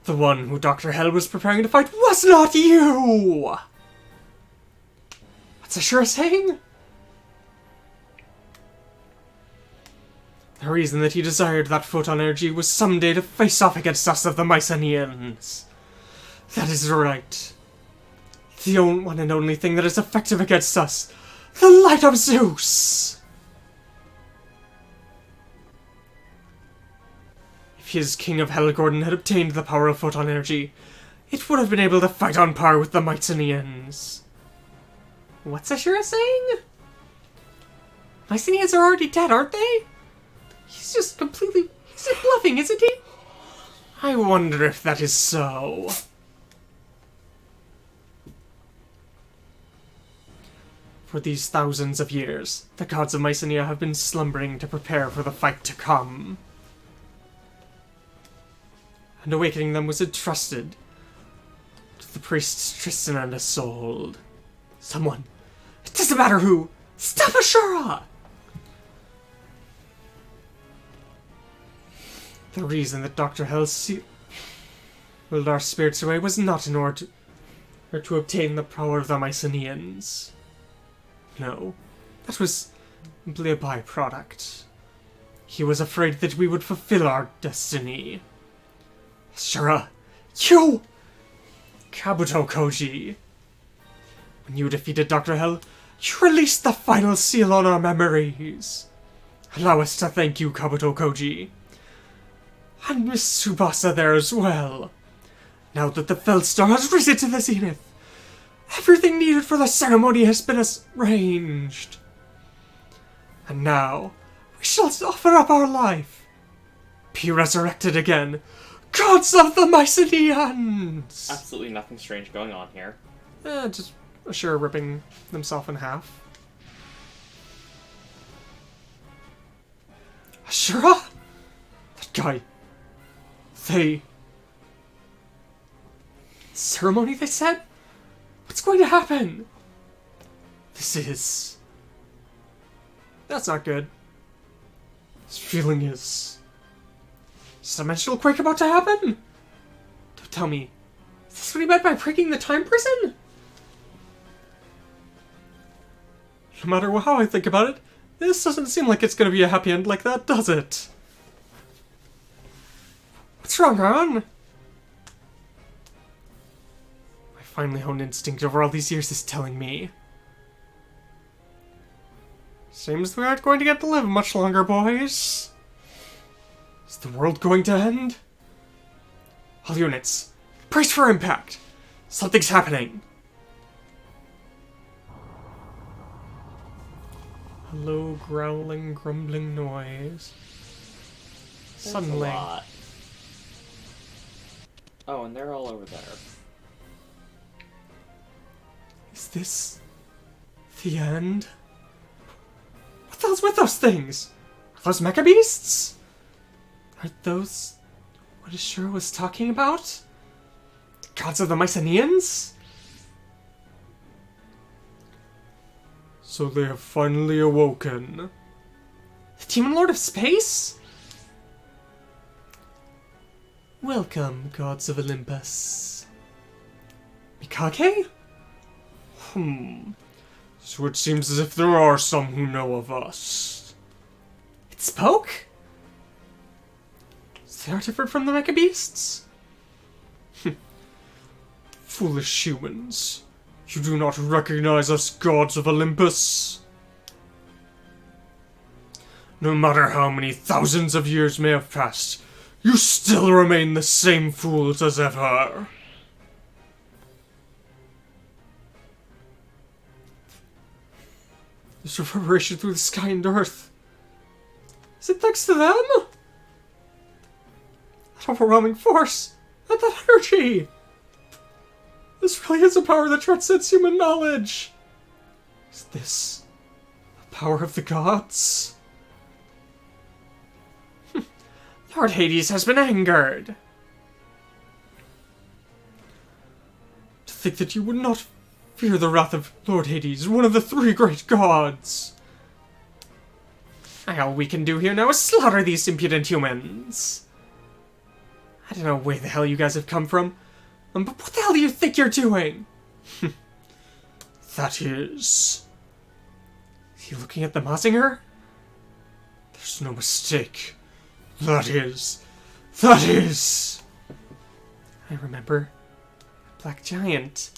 The one who Dr. Hell was preparing to fight was not you! What's Ashura saying? The reason that he desired that photon energy was someday to face off against us of the Mycenaeans. That is right. The one and only thing that is effective against us. The light of Zeus! If his King of Helgorden had obtained the power of photon energy, it would have been able to fight on par with the Mycenaeans. What's Ashura saying? Mycenaeans are already dead, aren't they? He's just bluffing, isn't he? I wonder if that is so. For these thousands of years, the gods of Mycenae have been slumbering to prepare for the fight to come. And awakening them was entrusted to the priests Tristan and Isolde. Someone, it doesn't matter who, stop Ashura! The reason that Dr. Hell willed our spirits away was not in order to obtain the power of the Mycenaeans. No, that was simply a byproduct. He was afraid that we would fulfill our destiny. Ashura, you! Kabuto Koji. When you defeated Dr. Hell, you released the final seal on our memories. Allow us to thank you, Kabuto Koji. And Miss Tsubasa there as well. Now that the Feldstar has risen to the zenith, everything needed for the ceremony has been arranged. And now, we shall offer up our life. Be resurrected again. Gods of the Mycenaeans! Absolutely nothing strange going on here. Just Ashura ripping themselves in half. Ashura? That guy. Ceremony, they said? What's going to happen? That's not good. This feeling is a dimensional quake about to happen? Don't tell me. Is this what he meant by breaking the time prison? No matter how I think about it, this doesn't seem like it's going to be a happy end like that, does it? What's wrong, Aaron? My finely honed instinct over all these years is telling me. Seems we aren't going to get to live much longer, boys. Is the world going to end? All units, brace for impact. Something's happening. A low, growling, grumbling noise. Suddenly. A lot. Oh, and they're all over there. this the end? What the hell's with those things? Are those mecha beasts? Are those what Ashura was talking about? The gods of the Mycenaeans? So they have finally awoken. The Demon Lord of Space? Welcome, gods of Olympus. Mikage? So it seems as if there are some who know of us. It spoke? They are different from the mecha beasts? Foolish humans. You do not recognize us, gods of Olympus. No matter how many thousands of years may have passed, you still remain the same fools as ever. This reverberation through the sky and earth. Is it thanks to them? That overwhelming force, and that energy. This really is a power that transcends human knowledge. Is this the power of the gods? Lord Hades has been angered. To think that you would not fear the wrath of Lord Hades, one of the three great gods. All we can do here now is slaughter these impudent humans. I don't know where the hell you guys have come from, but what the hell do you think you're doing? That is he looking at the Mazinger? There's no mistake. That is. I remember. Black Giant.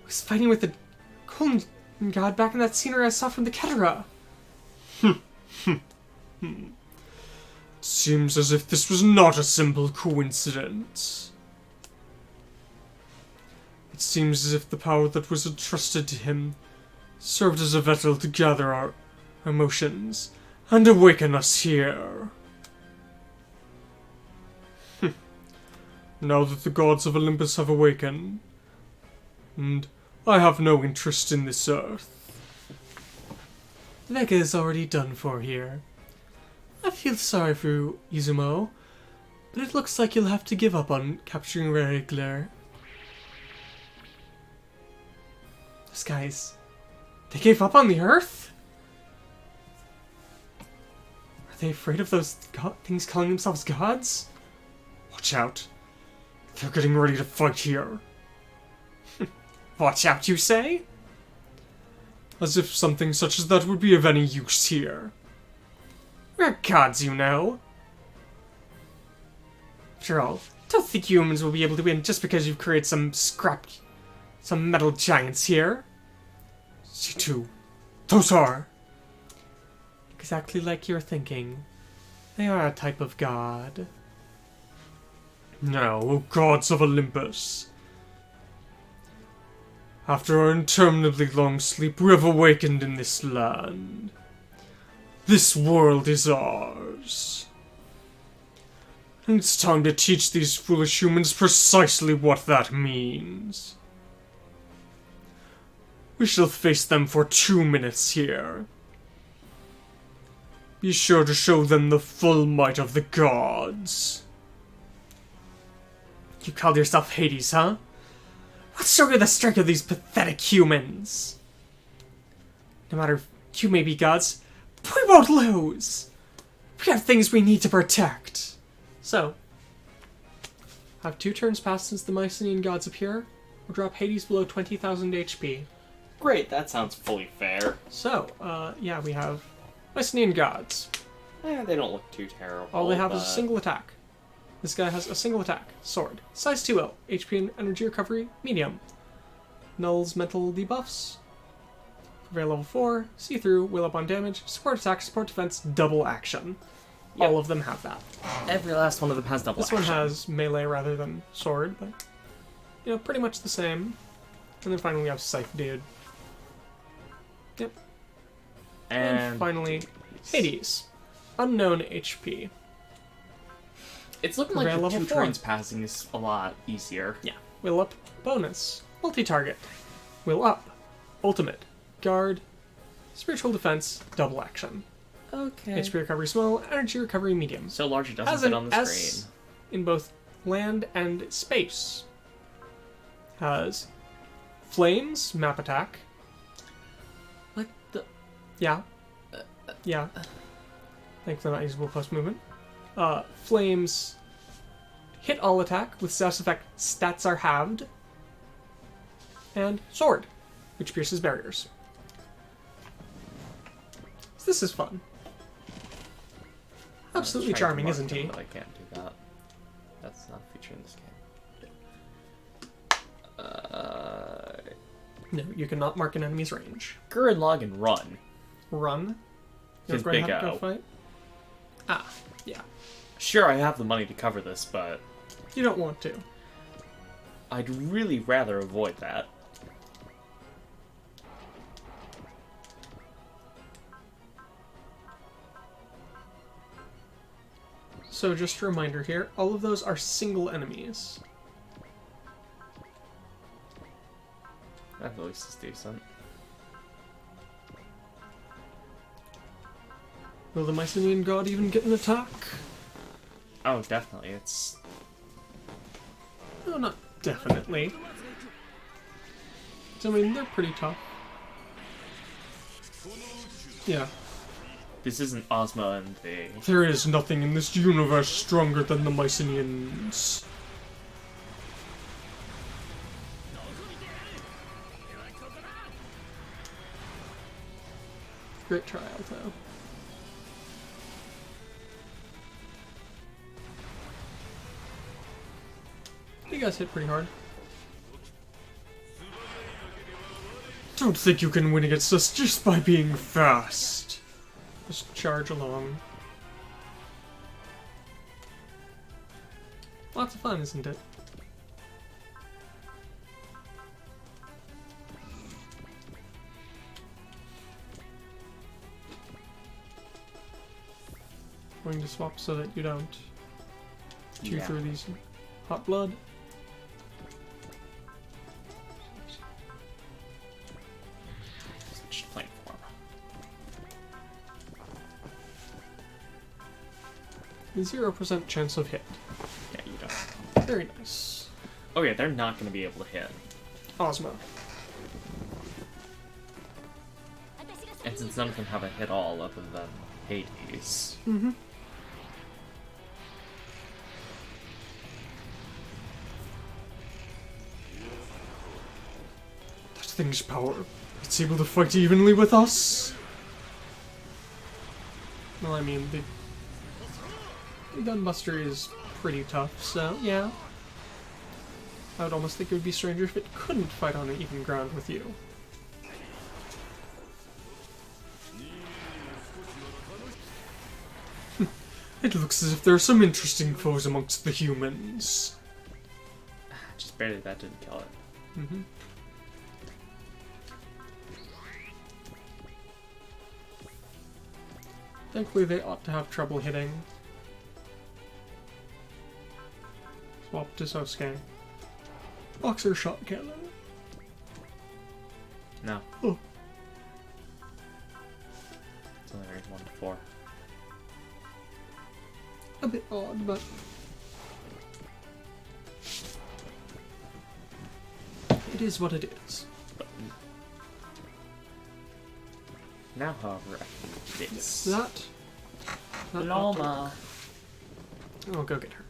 I was fighting with the Golden God back in that scenery I saw from the Ketera. Seems as if this was not a simple coincidence. It seems as if the power that was entrusted to him served as a vessel to gather our emotions and awaken us here. Now that the gods of Olympus have awakened, and I have no interest in this earth. Vega is already done for here. I feel sorry for you, Izumo, but it looks like you'll have to give up on capturing Regler. Those guys, they gave up on the Earth? Are they afraid of those things calling themselves gods? Watch out. They're getting ready to fight here. Watch out, you say? As if something such as that would be of any use here. We're gods, you know. After all, don't think humans will be able to win just because you've created some metal giants here. C2. Those are exactly like you're thinking. They are a type of god. Now, O gods of Olympus, after our interminably long sleep, we have awakened in this land. This world is ours. And it's time to teach these foolish humans precisely what that means. We shall face them for 2 minutes here. Be sure to show them the full might of the gods. You call yourself Hades, huh? Let's show you the strength of these pathetic humans. No matter if you may be gods, we won't lose. We have things we need to protect. So, have 2 turns passed since the Mycenaean gods appear, or drop Hades below 20,000 HP. Great, that sounds fully fair. So, yeah, we have Mycenaean gods. They don't look too terrible. All they have is a single attack. This guy has a single attack. Sword. Size 2L. HP and energy recovery, medium. Nulls mental debuffs. Prevail level 4. See-through. Will up on damage. Support attack. Support defense. Double action. Yep. All of them have that. Every last one of them has double action. This one has melee rather than sword, but, you know, pretty much the same. And then finally we have Scythe Dude. Yep. And finally, Hades. Unknown HP. It's looking like the 2 turns passing is a lot easier. Yeah. Will up bonus. Multi-target. will up. Ultimate. Guard. Spiritual defense. Double action. Okay. HP recovery small. Energy recovery medium. So large it doesn't Has fit an on the S screen. in both land and space. Has flames, map attack. What the? Yeah. Yeah. Thankfully not usable plus movement. Flames, hit all attack with status effect, stats are halved. And sword, which pierces barriers. So this is fun. Absolutely I'm trying to charming, mark isn't him, he? but I can't do that. That's not a feature in this game. No, you cannot mark an enemy's range. Gurren Lagann run. Run. His You're going big to have to O. go fight. Ah, yeah. Sure, I have the money to cover this, but You don't want to. I'd really rather avoid that. So just a reminder here, all of those are single enemies. That at least is decent. Will the Mycenaean god even get an attack? Oh, definitely. It's No, not definitely. I mean, they're pretty tough. Yeah. this isn't Ozma and the There is nothing in this universe stronger than the Mycenaeans. Great trial, though. You guys hit pretty hard. Don't think you can win against us just by being fast. Just charge along. Lots of fun, isn't it? Going to swap so that you don't chew through these hot blood. Just plain form. 0% chance of hit. Yeah, you don't. Very nice. Oh yeah, they're not going to be able to hit. Ozma. And since none of them have a hit all other than Hades. Mm-hmm. That thing's power. It's able to fight evenly with us. Well, I mean, the Gunbuster is pretty tough, so yeah. I would almost think it would be stranger if it couldn't fight on an even ground with you. It looks as if there are some interesting foes amongst the humans. Just barely that didn't kill it. Mm-hmm. Thankfully, they ought to have trouble hitting. Swap to Sosuke. Boxer shot cannon. No. Oh. It's only range 1 to 4. A bit odd, but it is what it is. But now, however, I can do this. That Loma. I'll go get her.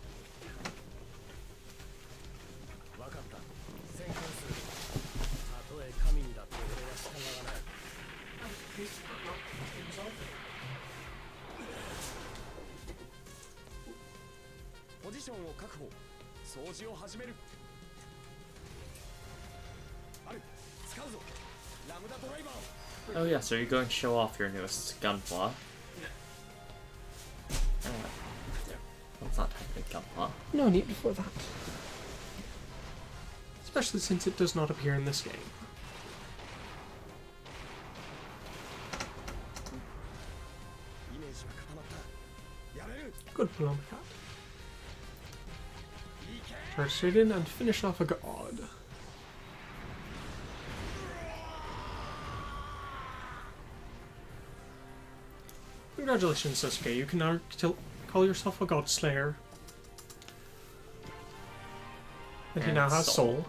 Oh yeah, so you're going to show off your newest gunpla. Well, it's not technically gunpla. No need for that. Especially since it does not appear in this game. Good play on the cat. Charge straight in and finish off a god. Congratulations, Sasuke. You can now call yourself a God Slayer. And he now has Soul.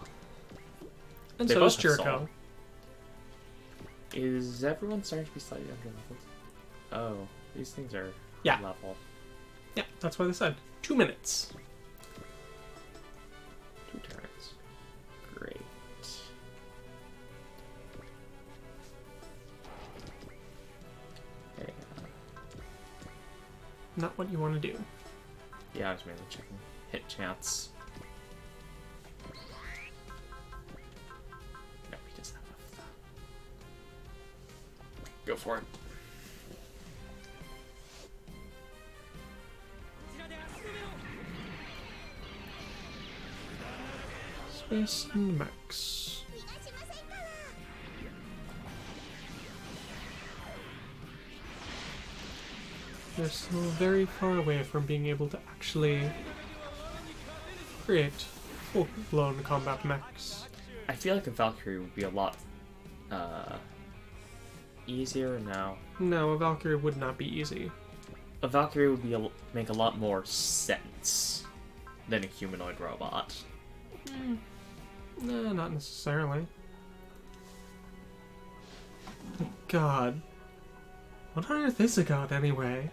And They so does both have Jericho. Soul. Is everyone starting to be slightly under-leveled? Oh, these things are level. Yeah, that's why they said 2 minutes. 2 turns. Great. Okay, Not what you want to do. yeah, I was mainly checking hit chance. No, he doesn't have enough of that. Go for it. Space and Max. They're still very far away from being able to actually create full-blown combat mechs. I feel like a Valkyrie would be a lot easier now. No, a Valkyrie would not be easy. A Valkyrie would be make a lot more sense than a humanoid robot. No, not necessarily. God. What on earth is a god, anyway?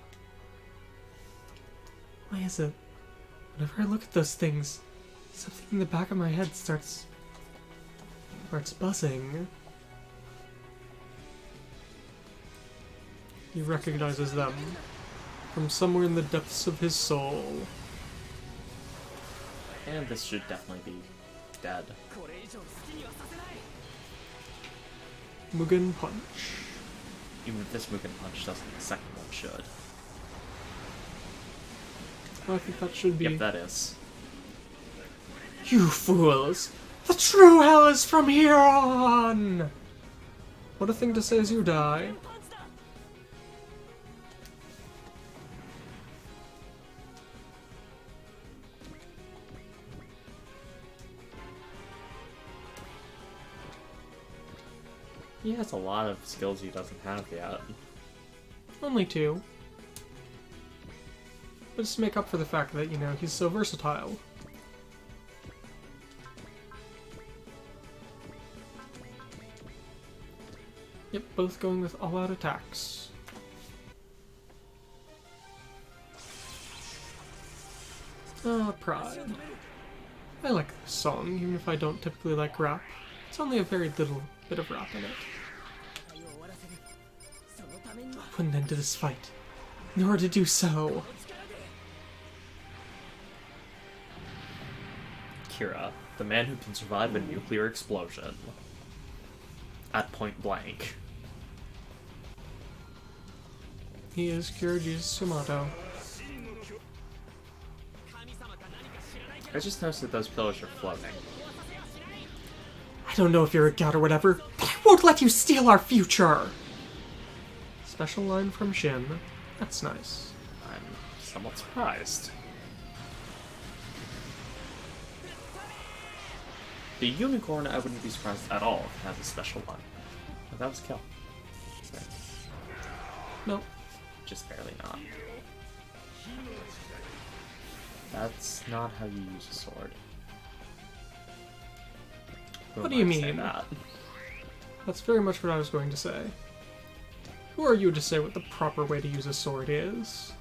Why is it? Whenever I look at those things, something in the back of my head starts buzzing. He recognizes them from somewhere in the depths of his soul. And this should definitely be dead. Mugen Punch. Even if this Mugen Punch doesn't, the second one should. I think that should be. Yep, that is. You fools! The true hell is from here on! What a thing to say as you die. He has a lot of skills he doesn't have yet. Only 2. But just to make up for the fact that, you know, he's so versatile. Yep, both going with all-out attacks. Ah, Pride. I like this song, even if I don't typically like rap. It's only a very little bit of rap in it. I'll put an end to this fight. In order to do so, Kira, the man who can survive a nuclear explosion. At point blank. he is Kiriji's Sumato. I just noticed that those pillars are floating. I don't know if you're a god or whatever, but I won't let you steal our future! Special line from Shin. That's nice. I'm somewhat surprised. The unicorn, I wouldn't be surprised at all if it has a special one. But that was a kill. So, No. just barely not. That's not how you use a sword. Who What am do you I to say mean? that? That's very much what I was going to say. Who are you to say what the proper way to use a sword is?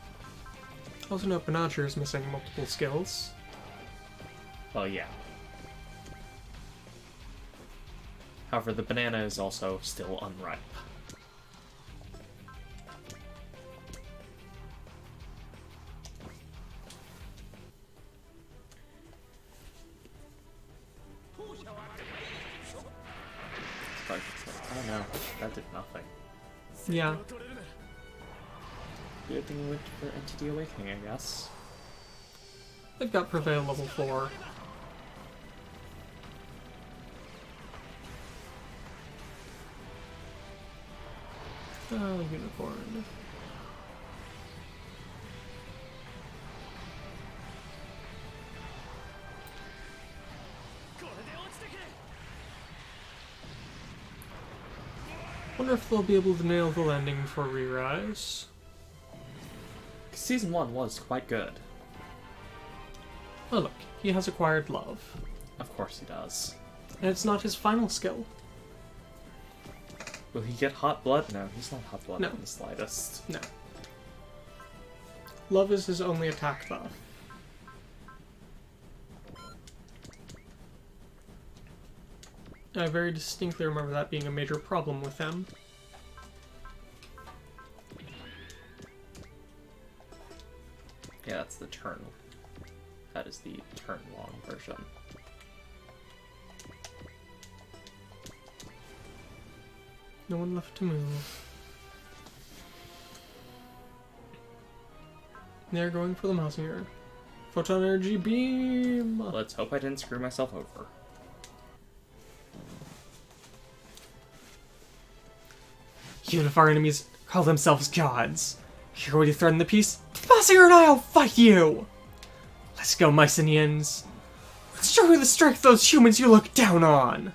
Also note Banagher is missing multiple skills. Well, yeah. However, the banana is also still unripe. Oh no, that did nothing. Yeah. Good thing we went for Entity Awakening, I guess. They've got Prevail level 4. Oh, Unicorn. Wonder if they'll be able to nail the landing for Re-Rise. Season 1 was quite good. Oh look, he has acquired love. Of course he does. And it's not his final skill. Will he get hot blood? No, he's not hot blood No. in the slightest. No. Love is his only attack buff. I very distinctly remember that being a major problem with him. Yeah, that's the turn. That is the turn long version. No one left to move. They're going for the Mazinger. Photon energy beam! Let's hope I didn't screw myself over. Even if our enemies call themselves gods, you're going to threaten the peace? The Mazinger and I'll fight you! Let's go, Mycenians. Let's show you the strength of those humans you look down on!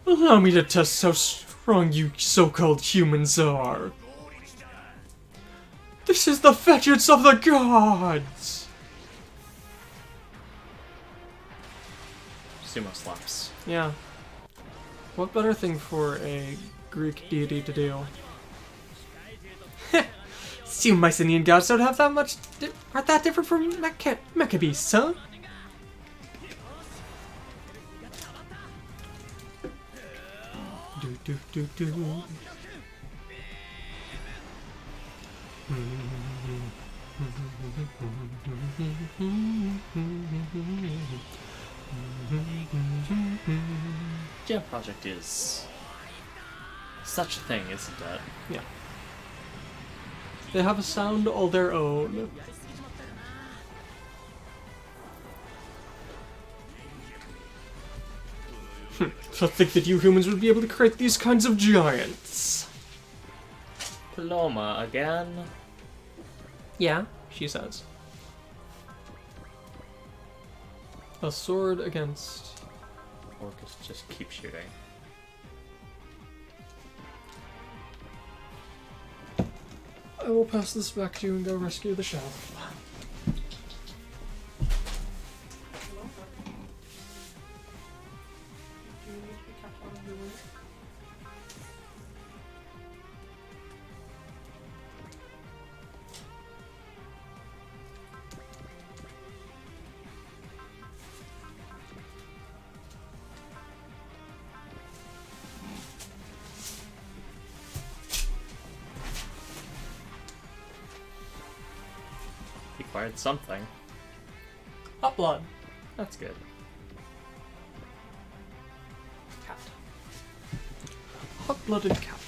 Allow me to test how strong you so-called humans are. This is the vengeance of the gods! Sumo slaps. Yeah. What better thing for a Greek deity to do? You Mycenian gods don't have that much... aren't that different from Maccabees, huh? Do do do do. Jam Project is such a thing, isn't it? Yeah. They have a sound all their own. To think that you humans would be able to create these kinds of giants. Paloma again. Yeah, she says. A sword against... Orcus just keep shooting. I will pass this back to you and go rescue the shelf. He fired something. Hot blood. That's good. Cat. Hot-blooded cat.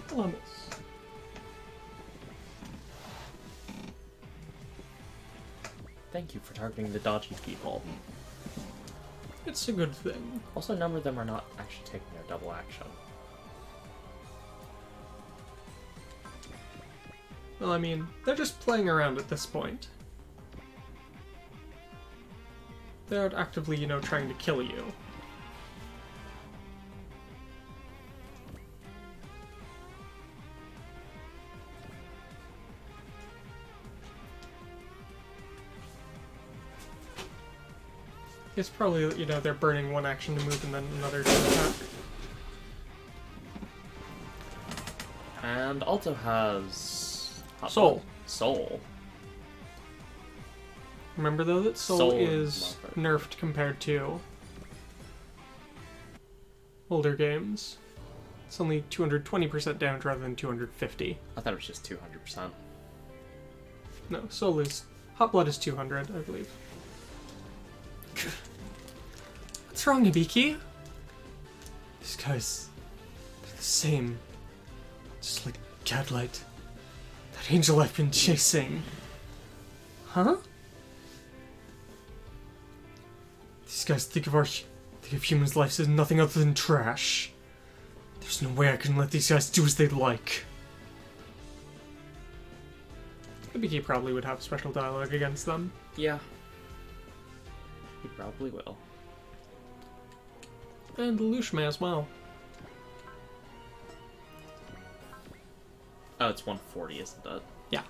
Columbus. Thank you for targeting the dodgy people. It's a good thing. Also, a number of them are not actually taking their double action. Well, I mean, they're just playing around at this point. They aren't actively, you know, trying to kill you. It's probably, you know, they're burning one action to move and then another to attack. And also has... Soul. Soul. Remember though that Soul, Soul is love it. nerfed compared to older games. It's only 220% damage rather than 250. I thought it was just 200%. No, Soul is... Hot Blood is 200, I believe. What's wrong, Ibiki? These guys... they're the same. Just like Gadlight. That angel I've been chasing. Huh? These guys think They give humans' lives as nothing other than trash. There's no way I can let these guys do as they like. I think he probably would have special dialogue against them. Yeah. He probably will. And Lelouch may as well. Oh, it's 140, isn't it? Yeah.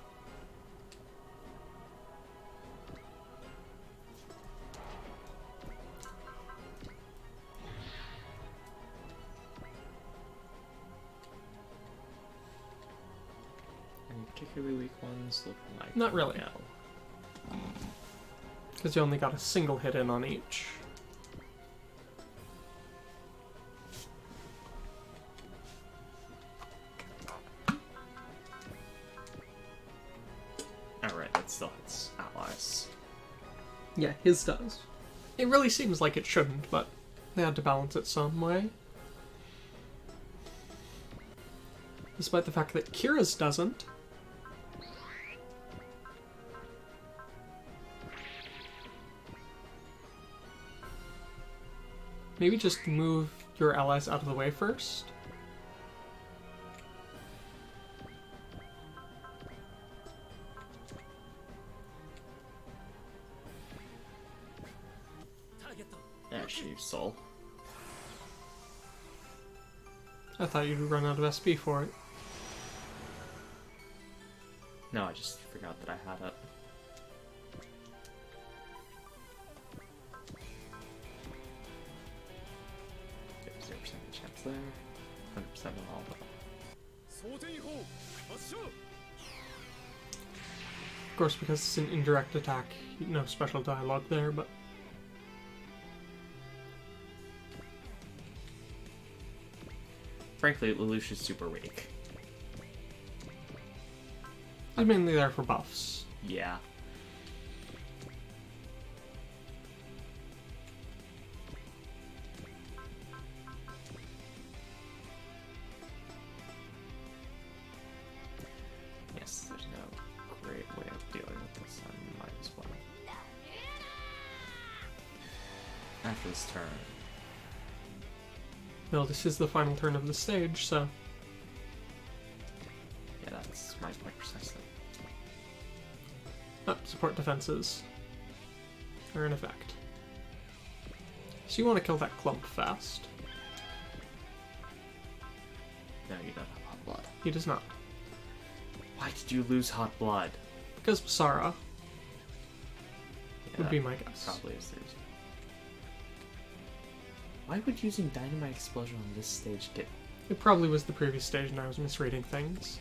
Any particularly weak ones? Look like Not really. No. Because you only got a single hit in on each. Alright, that still hits allies. Yeah, his does. It really seems like it shouldn't, but they had to balance it some way. Despite the fact that Kira's doesn't. Maybe just move your allies out of the way first. Yeah, she used soul. I thought you'd run out of SP for it. No, I just forgot that I had it. Okay, 0% chance there. 100% on all of them. Of course, because it's an indirect attack, no special dialogue there, but... Frankly, Lelouch is super weak. He's mainly there for buffs. Yeah. Yes, there's no great way of dealing with this. I might as well. After this turn. Well, this is the final turn of the stage, so... Yeah, that's my point precisely. Oh, support defenses are in effect. So you want to kill that clump fast. No, you don't have hot blood. He does not. Why did you lose hot blood? Because Basara Yeah, would be that my guess. Probably is the reason. Why would using dynamite explosion on this stage get... It probably was the previous stage and I was misreading things.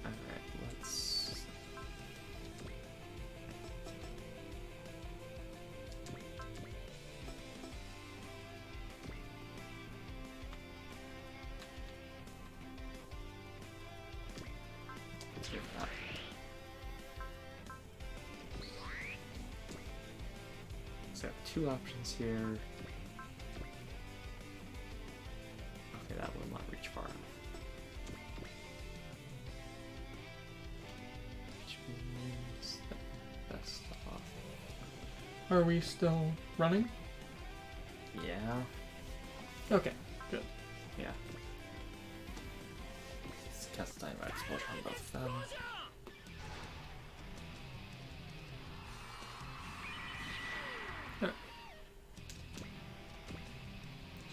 Alright, let's... Let's give that. So I have two options here. Okay, that will not reach far enough. Which means that best off. Are we still running? Yeah. Okay, good. Yeah. Let's cast dynamite explosion on both of them.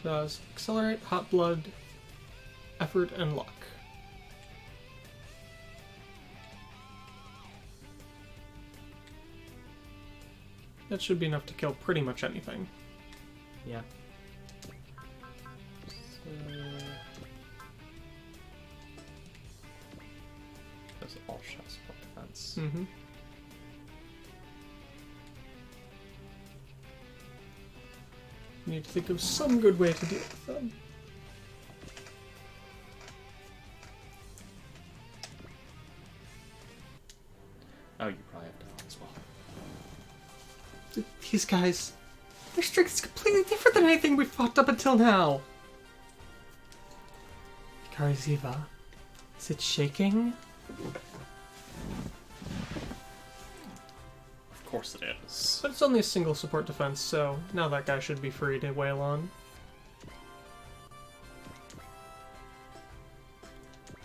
So that's accelerate, hot blood, effort, and luck. That should be enough to kill pretty much anything. Yeah. So... Those all shot support defense. Mm-hmm. Need to think of some good way to deal with them. Oh, you probably have to as well. These guys, their strength is completely different than anything we've fought up until now. Hikari Ziva, is it shaking? Of course it is. But it's only a single support defense, so now that guy should be free to wail on.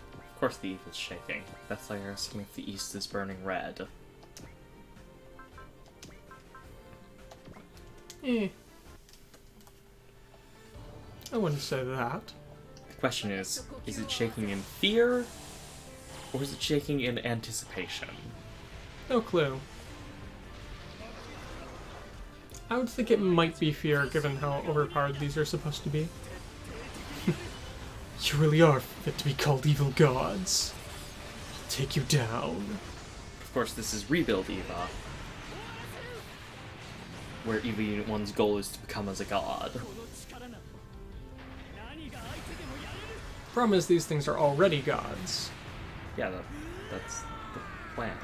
Of course the evil's shaking. That's like asking if the east is burning red. Eh. I wouldn't say that. The question is it shaking in fear? Or is it shaking in anticipation? No clue. I would think it might be fear, given how overpowered these are supposed to be. You really are fit to be called evil gods. I'll take you down. Of course, this is Rebuild Eva, where Eva Unit 1's goal is to become as a god. Problem is, these things are already gods. Yeah, that's the plan.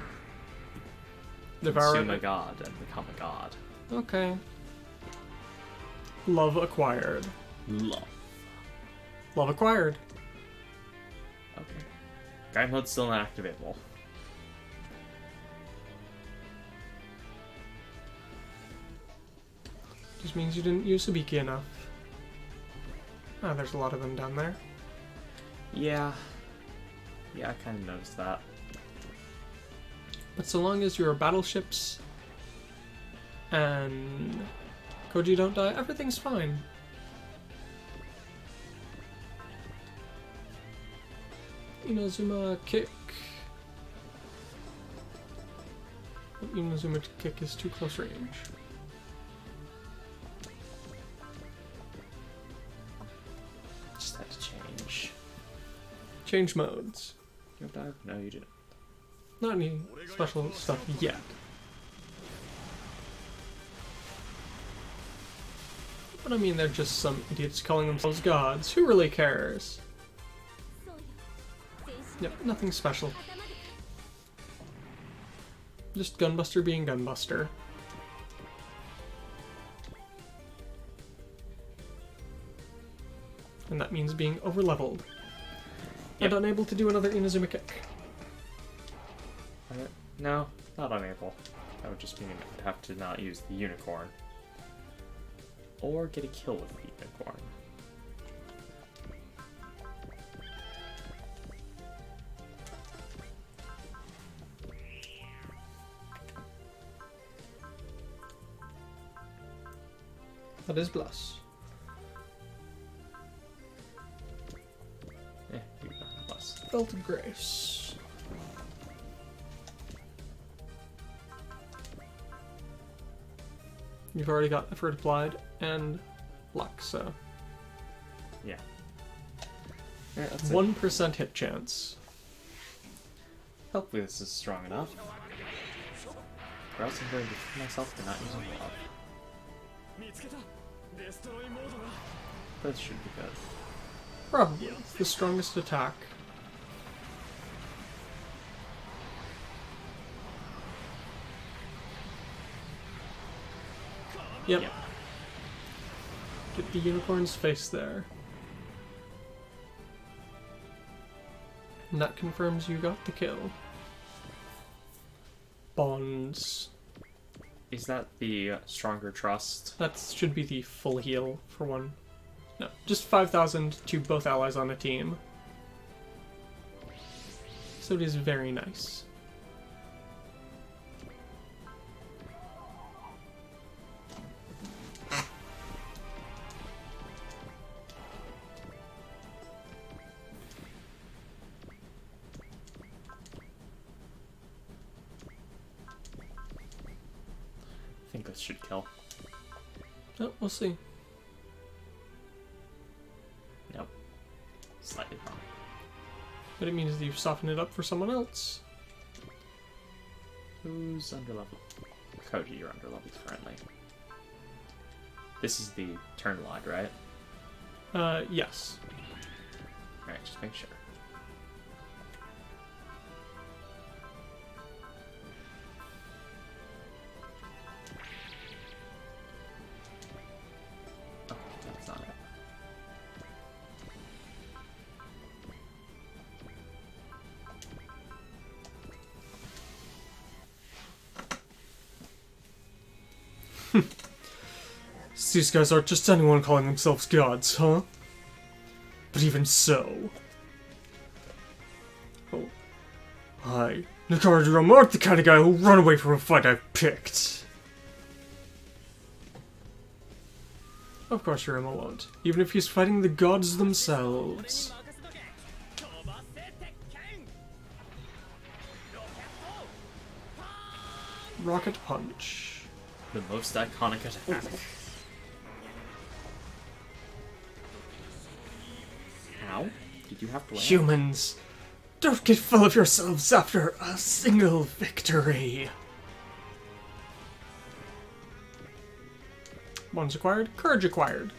They've Consume already... a god and become a god. Okay. Love acquired. Love. Love acquired. Okay. Guy mode's still not activatable. Just means you didn't use Sabiki enough. Ah, there's a lot of them down there. Yeah. Yeah, I kind of noticed that. But so long as your battleships and Koji don't die, everything's fine. Inazuma kick. Inazuma kick is too close range. Just had to change. Change modes. You dive? No, you didn't. Not any special stuff yet. But I mean, they're just some idiots calling themselves gods. Who really cares? Yep, nothing special. Just Gunbuster being Gunbuster. And that means being overleveled. Yep. And unable to do another Inazuma kick. No, not unable. That would just mean I'd have to not use the unicorn. Or get a kill with the unicorn. That is Bless. Eh, you got the plus. Belt of Grace. You've already got effort applied and luck, so Yeah. Yeah, that's it. 1% hit chance. Hopefully this is strong enough. Or else I'm going to defend myself for not using love. This should be good. Probably. It's the strongest attack. Yep. Yep. Get the unicorn's face there. And that confirms you got the kill. Bonds. Is that the stronger trust? That should be the full heal for one. No, just 5,000 to both allies on a team. So it is very nice. I think this should kill. Oh, we'll see. Nope. Slightly wrong. But it means that you've softened it up for someone else. Who's underleveled? Koji, you're underleveled currently. This is the turn log, right? Yes. Alright, just make sure. Oh, that's not it. These guys aren't just anyone calling themselves gods, huh? But even so... Oh. Hi. Nicardium aren't the kind of guy who'll run away from a fight I've picked. Of course Yurima won't, even if he's fighting the gods themselves. Rocket Punch. The most iconic attack. How? Did you have to land? Humans, don't get full of yourselves after a single victory. One's acquired, courage acquired.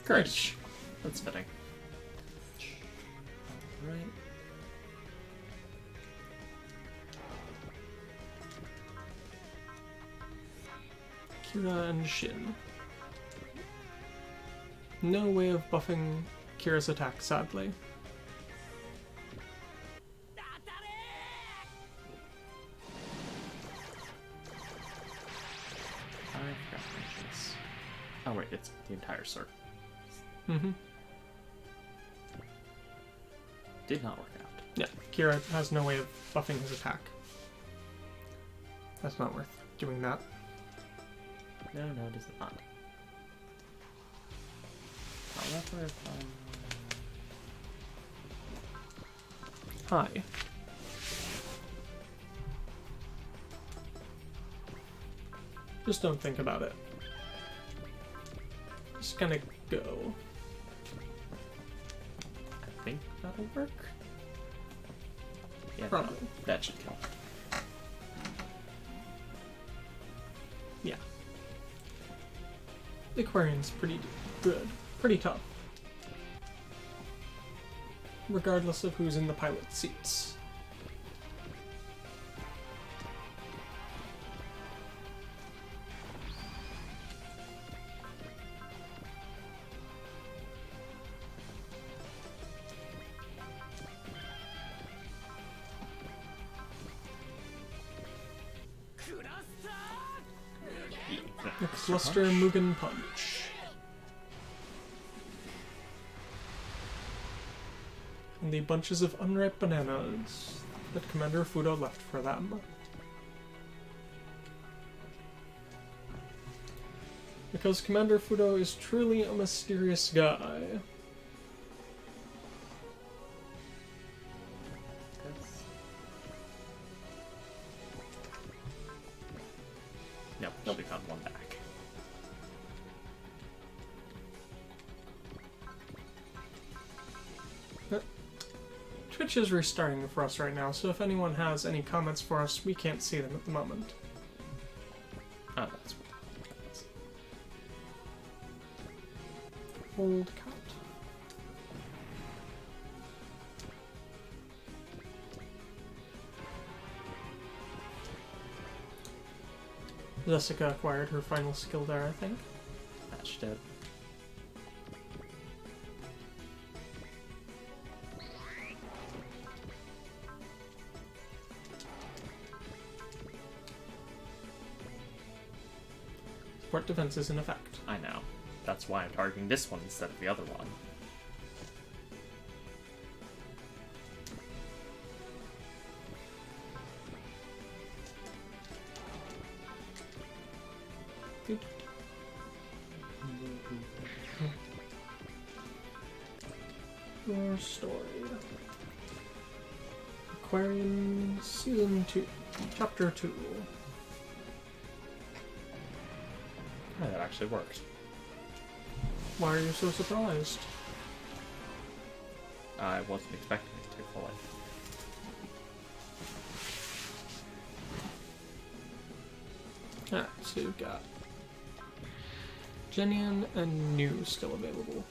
Courage. That's fitting. Right. Kira and Shin. No way of buffing Kira's attack, sadly. Oh wait, it's the entire circle. Mm-hmm. Did not work out. Yeah, Kira has no way of buffing his attack. That's not worth doing that. No, it is not. However, if Hi. Just don't think about it. Just gonna go. I think that'll work. Yeah, Probably. that should kill. Yeah. The Aquarian's pretty good. Pretty tough. Regardless of who's in the pilot seats. Cluster Mugen Punch. And the bunches of unripe bananas that Commander Fudo left for them. Because Commander Fudo is truly a mysterious guy. Nope, nobody found one back. Twitch is restarting for us right now, so if anyone has any comments for us, we can't see them at the moment. Oh, that's Old cat. Jessica acquired her final skill there, I think. that she did. Support defense is in effect. I know. That's why I'm targeting this one instead of the other one. Good. Your story. Aquarian Season 2, Chapter 2. Oh, that actually worked. Why are you so surprised? I wasn't expecting it to fully. Alright, so you've got Genian and New still available.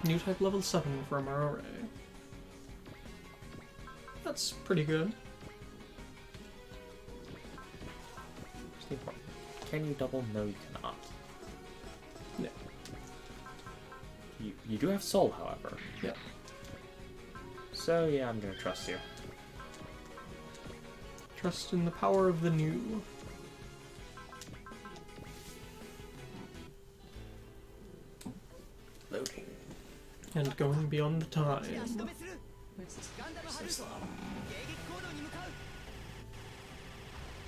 New type level 7 for Amaro. That's pretty good. What's the important? Can you double? No, you cannot. Yeah. You do have soul, however. Yeah. So yeah, I'm gonna trust you. Trust in the power of the new. Loading. And going beyond the time.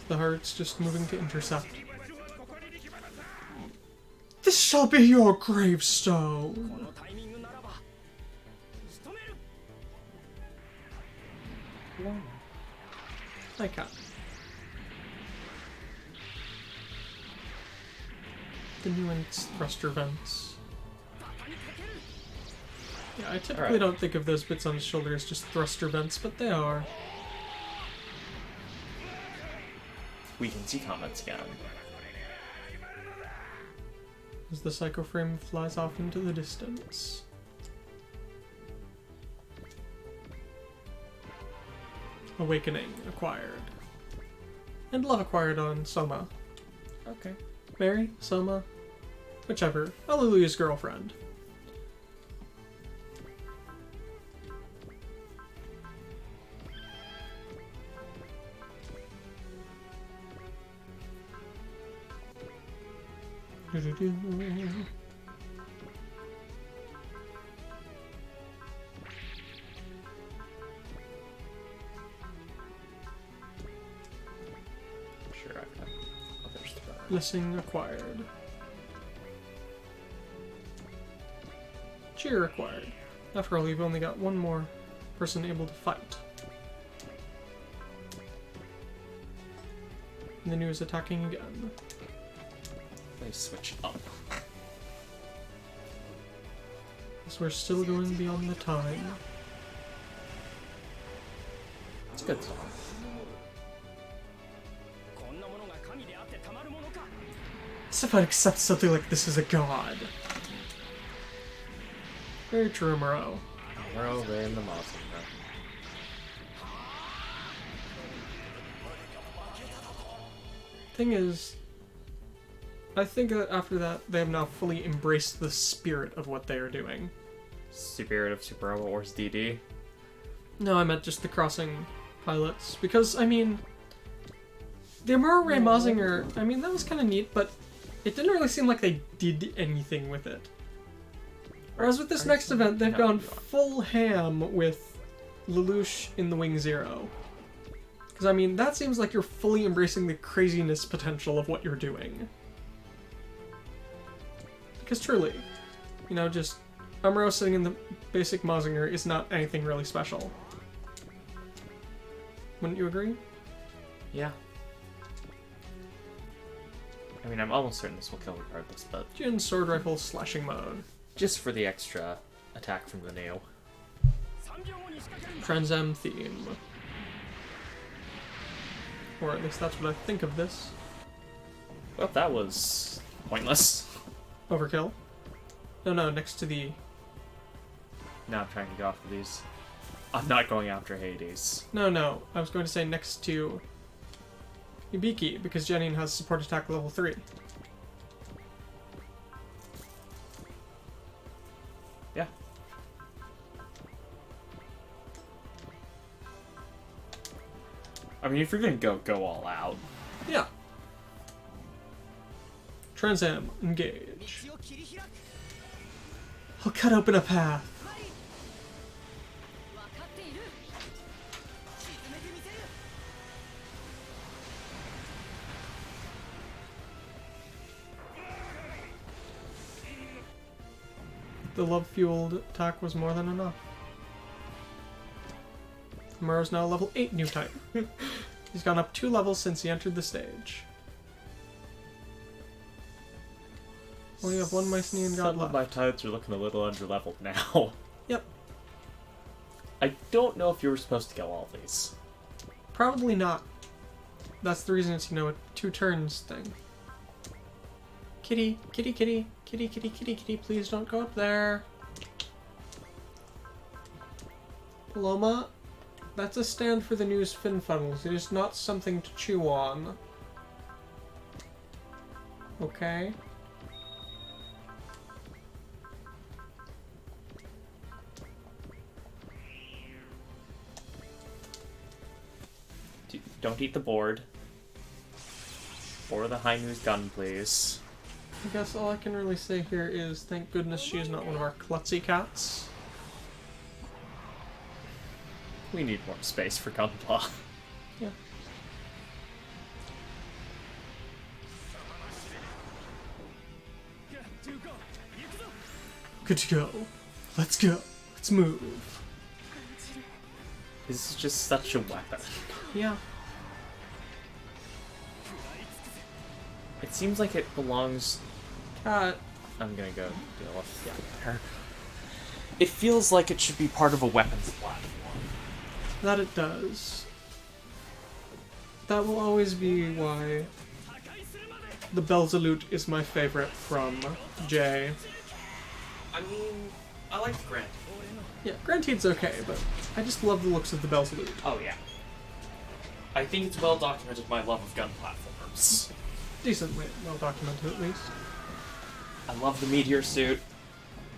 The heart's just moving to intercept. This shall be your gravestone! I can't. The new thruster vents. Yeah, I typically don't think of those bits on his shoulder as just thruster vents, but they are. We can see comments again. As the psycho frame flies off into the distance. Awakening acquired. And love acquired on Soma. Okay. Mary? Soma? Whichever. Alleluia's girlfriend. Sure, I've got others to burn. Blessing acquired. Cheer acquired. After all, you've only got one more person able to fight. And the new is attacking again. They switch up. As we're still going beyond the time. It's a good song. As if I'd accept something like this as a god. Very true, Moreau. Already and the Mazinger. Thing is, I think that after that, they have now fully embraced the spirit of what they are doing. Spirit of Super Robot Wars DD. No, I meant just the crossing pilots. Because, I mean, the Amaro Ray Mazinger, I mean, that was kind of neat, but it didn't really seem like they did anything with it. Whereas with this next event, they've gone full ham with Lelouch in the Wing Zero. Because, I mean, that seems like you're fully embracing the craziness potential of what you're doing. Because truly, you know, just Amaro sitting in the basic Mazinger is not anything really special. Wouldn't you agree? Yeah. I mean, I'm almost certain this will kill regardless, but Jin sword rifle slashing mode. just for the extra attack from the new. Trans Am theme. Or at least that's what I think of this. Well, that was pointless. Overkill. No, next to the... Now I'm trying to get off of these. I'm not going after Hades. No, I was going to say next to Ibiki, because Jenin has support attack level 3. Yeah. I mean, if you're gonna go all out. Yeah. Trans Am, engage. I'll cut open a path. The love-fueled attack was more than enough. Amaro's now level 8 new type. He's gone up 2 levels since he entered the stage. Only have one Mycenaean god Some of left. my types are looking a little under-leveled now. Yep. I don't know if you were supposed to kill all these. Probably not. That's the reason it's, you know, a 2 turns thing. Kitty, kitty, kitty, kitty, kitty, kitty, kitty, please don't go up there. Paloma, that's a stand for the news fin funnels. It is not something to chew on. Okay? Don't eat the board. Or the high news gun, please. I guess all I can really say here is thank goodness she is not one of our klutzy cats. We need more space for Gunpla. Yeah. Good to go. Let's go. Let's move. This is just such a weapon. Yeah. It seems like it belongs... Cat. I'm gonna go deal with her. It feels like it should be part of a weapons platform. That it does. That will always be why the Belzalute is my favorite from Jay. I mean, I like Grant. Yeah, Grantide's okay, but I just love the looks of the Belzalute. Oh yeah. I think it's well documented my love of gun platforms. Decently well documented, at least. I love the meteor suit.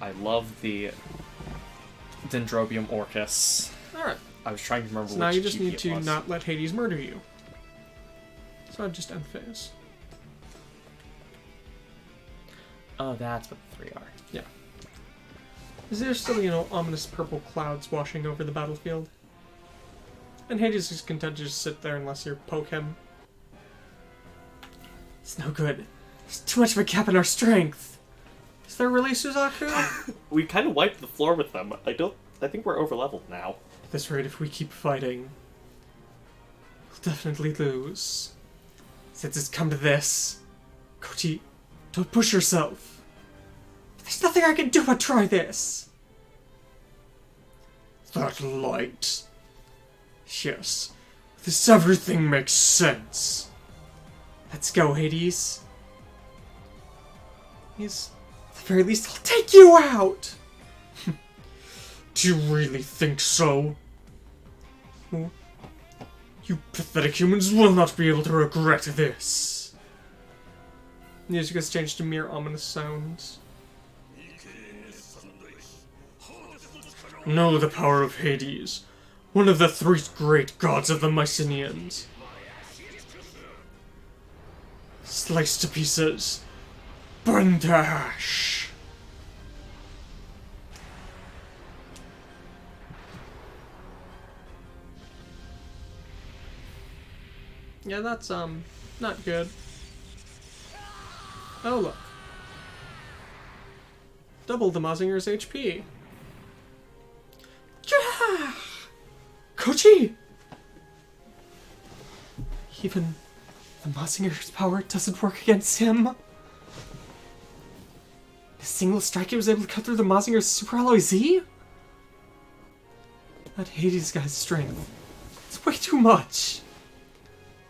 I love the Dendrobium Orcus. Alright. I was trying to remember So which now you just GP need it to was. not let Hades murder you. So I'd just end phase. Oh, that's what the 3 are. Yeah. Is there still, ominous purple clouds washing over the battlefield? And Hades is content to just sit there unless you poke him. It's no good. There's too much of a gap in our strength. Is there really, Suzaku? We kind of wiped the floor with them. I think we're over-leveled now. At this rate, if we keep fighting, we'll definitely lose. Since it's come to this, Kochi, don't push yourself. There's nothing I can do but try this. That light. Yes, this everything makes sense. Let's go, Hades. At the very least, I'll take you out! Do you really think so? Oh, you pathetic humans will not be able to regret this. Music has changed to mere ominous sounds. Know the power of Hades, one of the 3 great gods of the Mycenaeans. Sliced to pieces, burned to ash. Yeah, that's, not good. Oh, look. Double the Mazinger's HP. Yeah! Kochi! Even the Mazinger's power doesn't work against him. In a single strike, he was able to cut through the Mazinger's Super Alloy Z? That Hades guy's strength. It's way too much.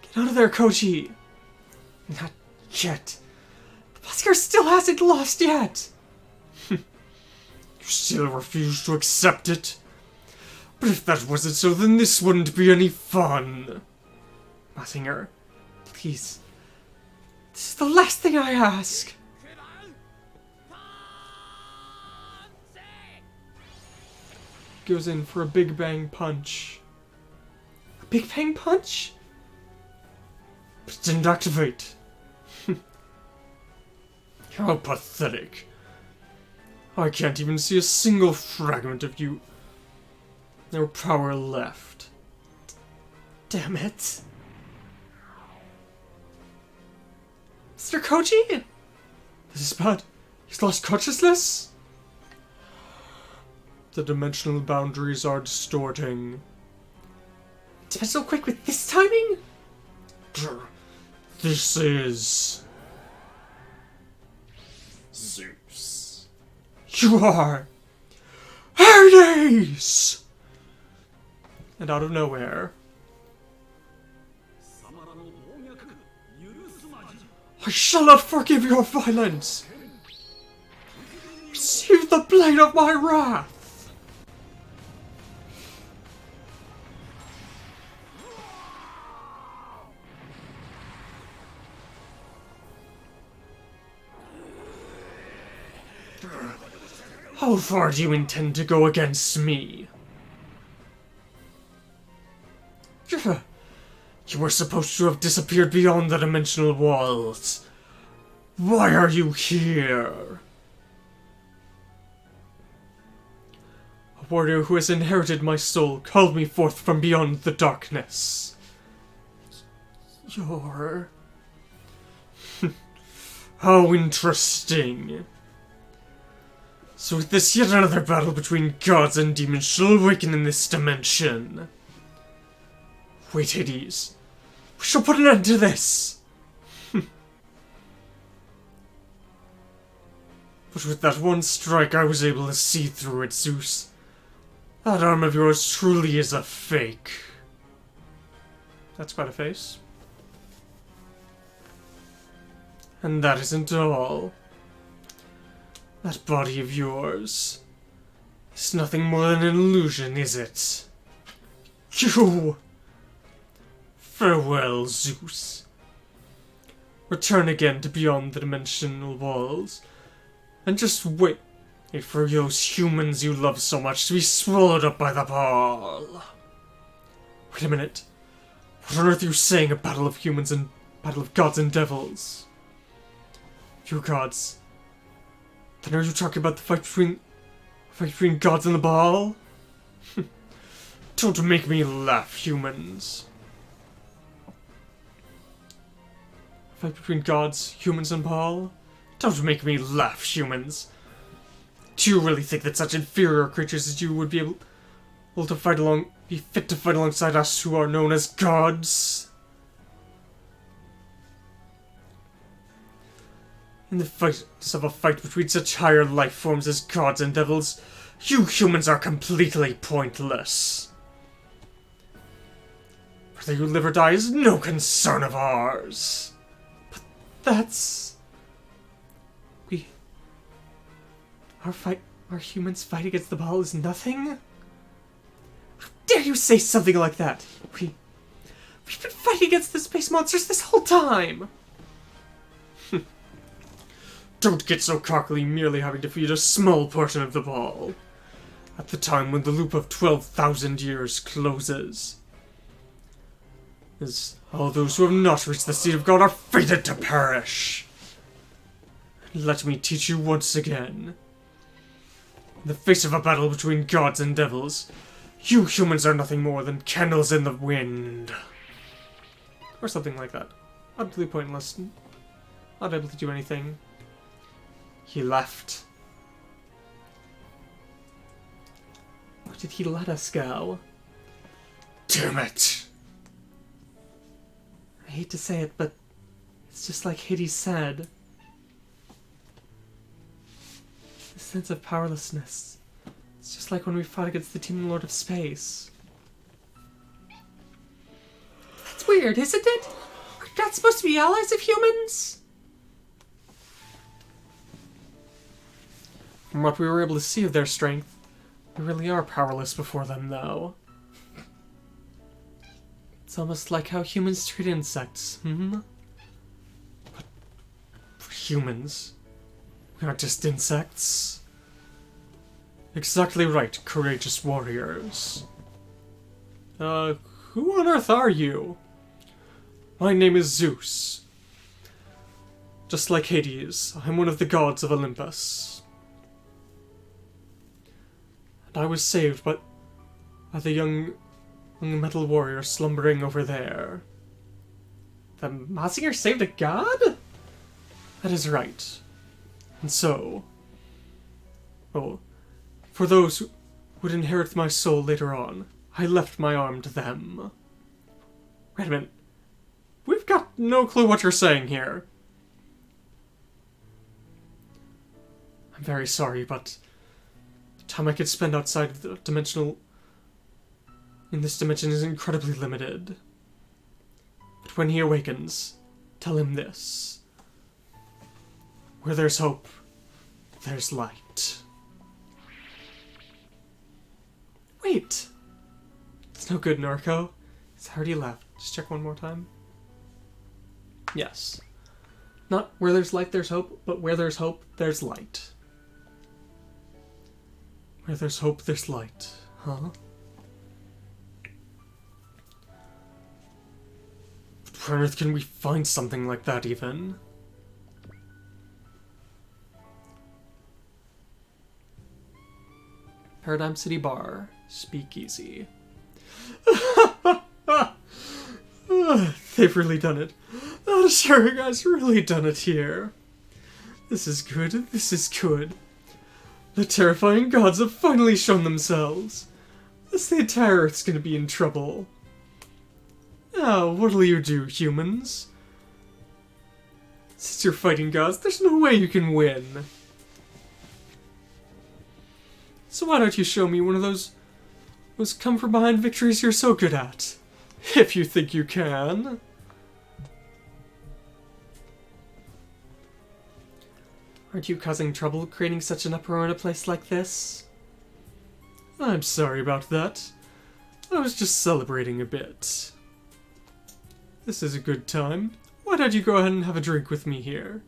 Get out of there, Kochi! Not yet. The Mazinger still hasn't lost yet! You still refuse to accept it? But if that wasn't so, then this wouldn't be any fun. Mazinger, please. This is the last thing I ask. Goes in for a Big Bang Punch. A Big Bang Punch? But it didn't activate. How pathetic. I can't even see a single fragment of you. No power left. Damn it. Mr. Kochi? This is bad. He's lost consciousness? The dimensional boundaries are distorting. Dimensional quick with this timing? This is... Zeus. You are... Hades! And out of nowhere... I shall not forgive your violence! Receive the blade of my wrath! How far do you intend to go against me? You were supposed to have disappeared beyond the dimensional walls. Why are you here? A warrior who has inherited my soul called me forth from beyond the darkness. You're... How interesting. So with this, yet another battle between gods and demons shall awaken in this dimension. Wait, Hades. We shall put an end to this! But with that one strike, I was able to see through it, Zeus. That arm of yours truly is a fake. That's quite a face. And that isn't all. That body of yours is nothing more than an illusion, is it? You! Farewell, Zeus. Return again to beyond the dimensional walls, and just wait for those humans you love so much to be swallowed up by the ball. Wait a minute. What on earth are you saying? A battle of humans and battle of gods and devils? You gods. Then are you talking about the fight between gods and the ball? Don't make me laugh, humans. Fight between gods, humans, and Paul? Don't make me laugh, humans. Do you really think that such inferior creatures as you would be able to be fit to fight alongside us who are known as gods? In the face of a fight between such higher life forms as gods and devils, you humans are completely pointless. Whether you live or die is no concern of ours. That's... Our humans' fight against the ball is nothing? How dare you say something like that? We've been fighting against the space monsters this whole time! Don't get so cockily merely having defeated a small portion of the ball. At the time when the loop of 12,000 years closes. As all those who have not reached the seat of God are fated to perish. Let me teach you once again. In the face of a battle between gods and devils, you humans are nothing more than candles in the wind. Or something like that. Utterly pointless. Not able to do anything. He left. Where did he let us go? Damn it! I hate to say it, but it's just like Hades said. The sense of powerlessness. It's just like when we fought against the Demon Lord of Space. That's weird, isn't it? We're not supposed to be allies of humans? From what we were able to see of their strength, we really are powerless before them, though. It's almost like how humans treat insects, But for humans, we aren't just insects. Exactly right, courageous warriors. Who on earth are you? My name is Zeus. Just like Hades, I'm one of the gods of Olympus. And I was saved by the young metal warrior slumbering over there. The Mazinger saved a god? That is right. And so... well, for those who would inherit my soul later on, I left my arm to them. Wait a minute. We've got no clue what you're saying here. I'm very sorry, but the time I could spend outside of the in this dimension is incredibly limited. But when he awakens, tell him this. Where there's hope, there's light. Wait! It's no good, Narco. It's already left. Just check one more time. Yes. Not where there's light, there's hope, but where there's hope, there's light. Where there's hope, there's light, huh? But where on earth can we find something like that, even? Paradigm City Bar. Speakeasy. They've really done it. Ashura guy's really done it here. This is good, this is good. The terrifying gods have finally shown themselves. The entire Earth's gonna be in trouble. Oh, what'll you do, humans? Since you're fighting gods, there's no way you can win. So why don't you show me one of those come-from-behind victories you're so good at? If you think you can. Aren't you causing trouble creating such an uproar in a place like this? I'm sorry about that. I was just celebrating a bit. This is a good time. Why don't you go ahead and have a drink with me here?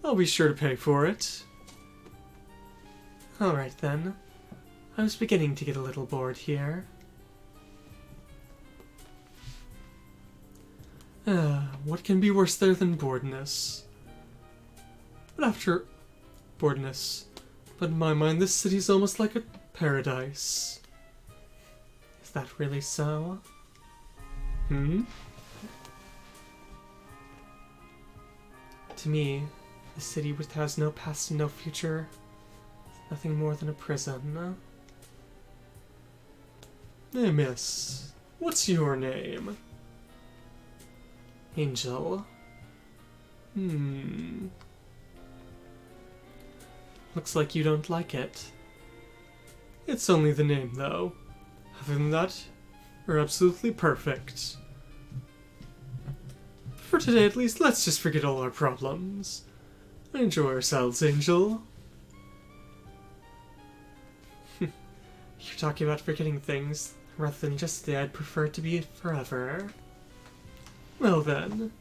I'll be sure to pay for it. Alright then. I was beginning to get a little bored here. What can be worse there than boredness? But in my mind, this city's almost like a paradise. Is that really so? To me, the city which has no past and no future is nothing more than a prison. Hey, miss. What's your name? Angel. Looks like you don't like it. It's only the name, though. Other than that, you're absolutely perfect. For today, at least, let's just forget all our problems. Enjoy ourselves, Angel. You're talking about forgetting things, rather than just the I'd prefer it to be forever. Well then.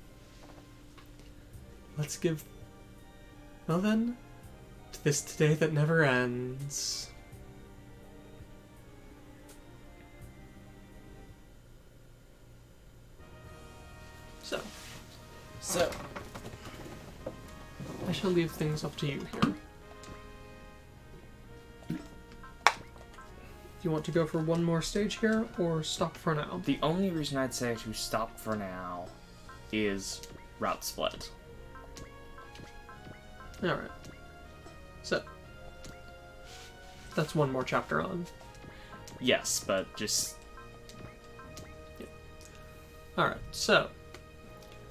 To this today that never ends. So. I shall leave things up to you here. Do you want to go for one more stage here, or stop for now? The only reason I'd say to stop for now is route split. Alright. So. That's one more chapter on. Yes, but just... Yeah. Alright, so.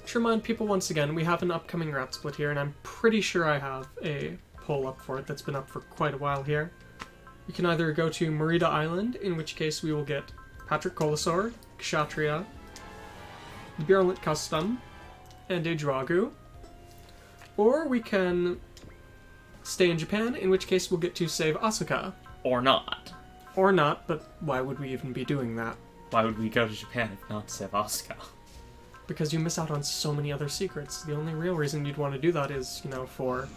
To remind people once again, we have an upcoming route split here, and I'm pretty sure I have a poll up for it that's been up for quite a while here. We can either go to Merida Island, in which case we will get Patrick Colasor, Kshatriya, the Virulent Custom, and a Dragu. Or we can stay in Japan, in which case we'll get to save Asuka. Or not. Or not, but why would we even be doing that? Why would we go to Japan if not to save Asuka? Because you miss out on so many other secrets. The only real reason you'd want to do that is, you know, for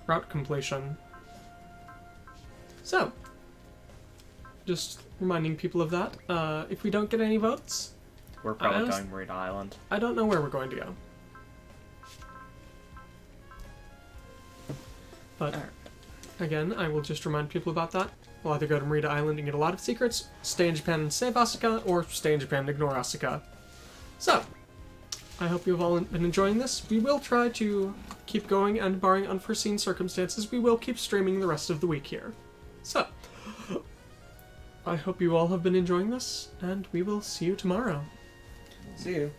route completion. So, just reminding people of that. If we don't get any votes... We're probably going Merida Island. I don't know where we're going to go. But, again, I will just remind people about that. We'll either go to Merida Island and get a lot of secrets, stay in Japan and save Asuka, or stay in Japan and ignore Asuka. So, I hope you've all been enjoying this. We will try to keep going, and barring unforeseen circumstances, we will keep streaming the rest of the week here. So, I hope you all have been enjoying this, and we will see you tomorrow. See you.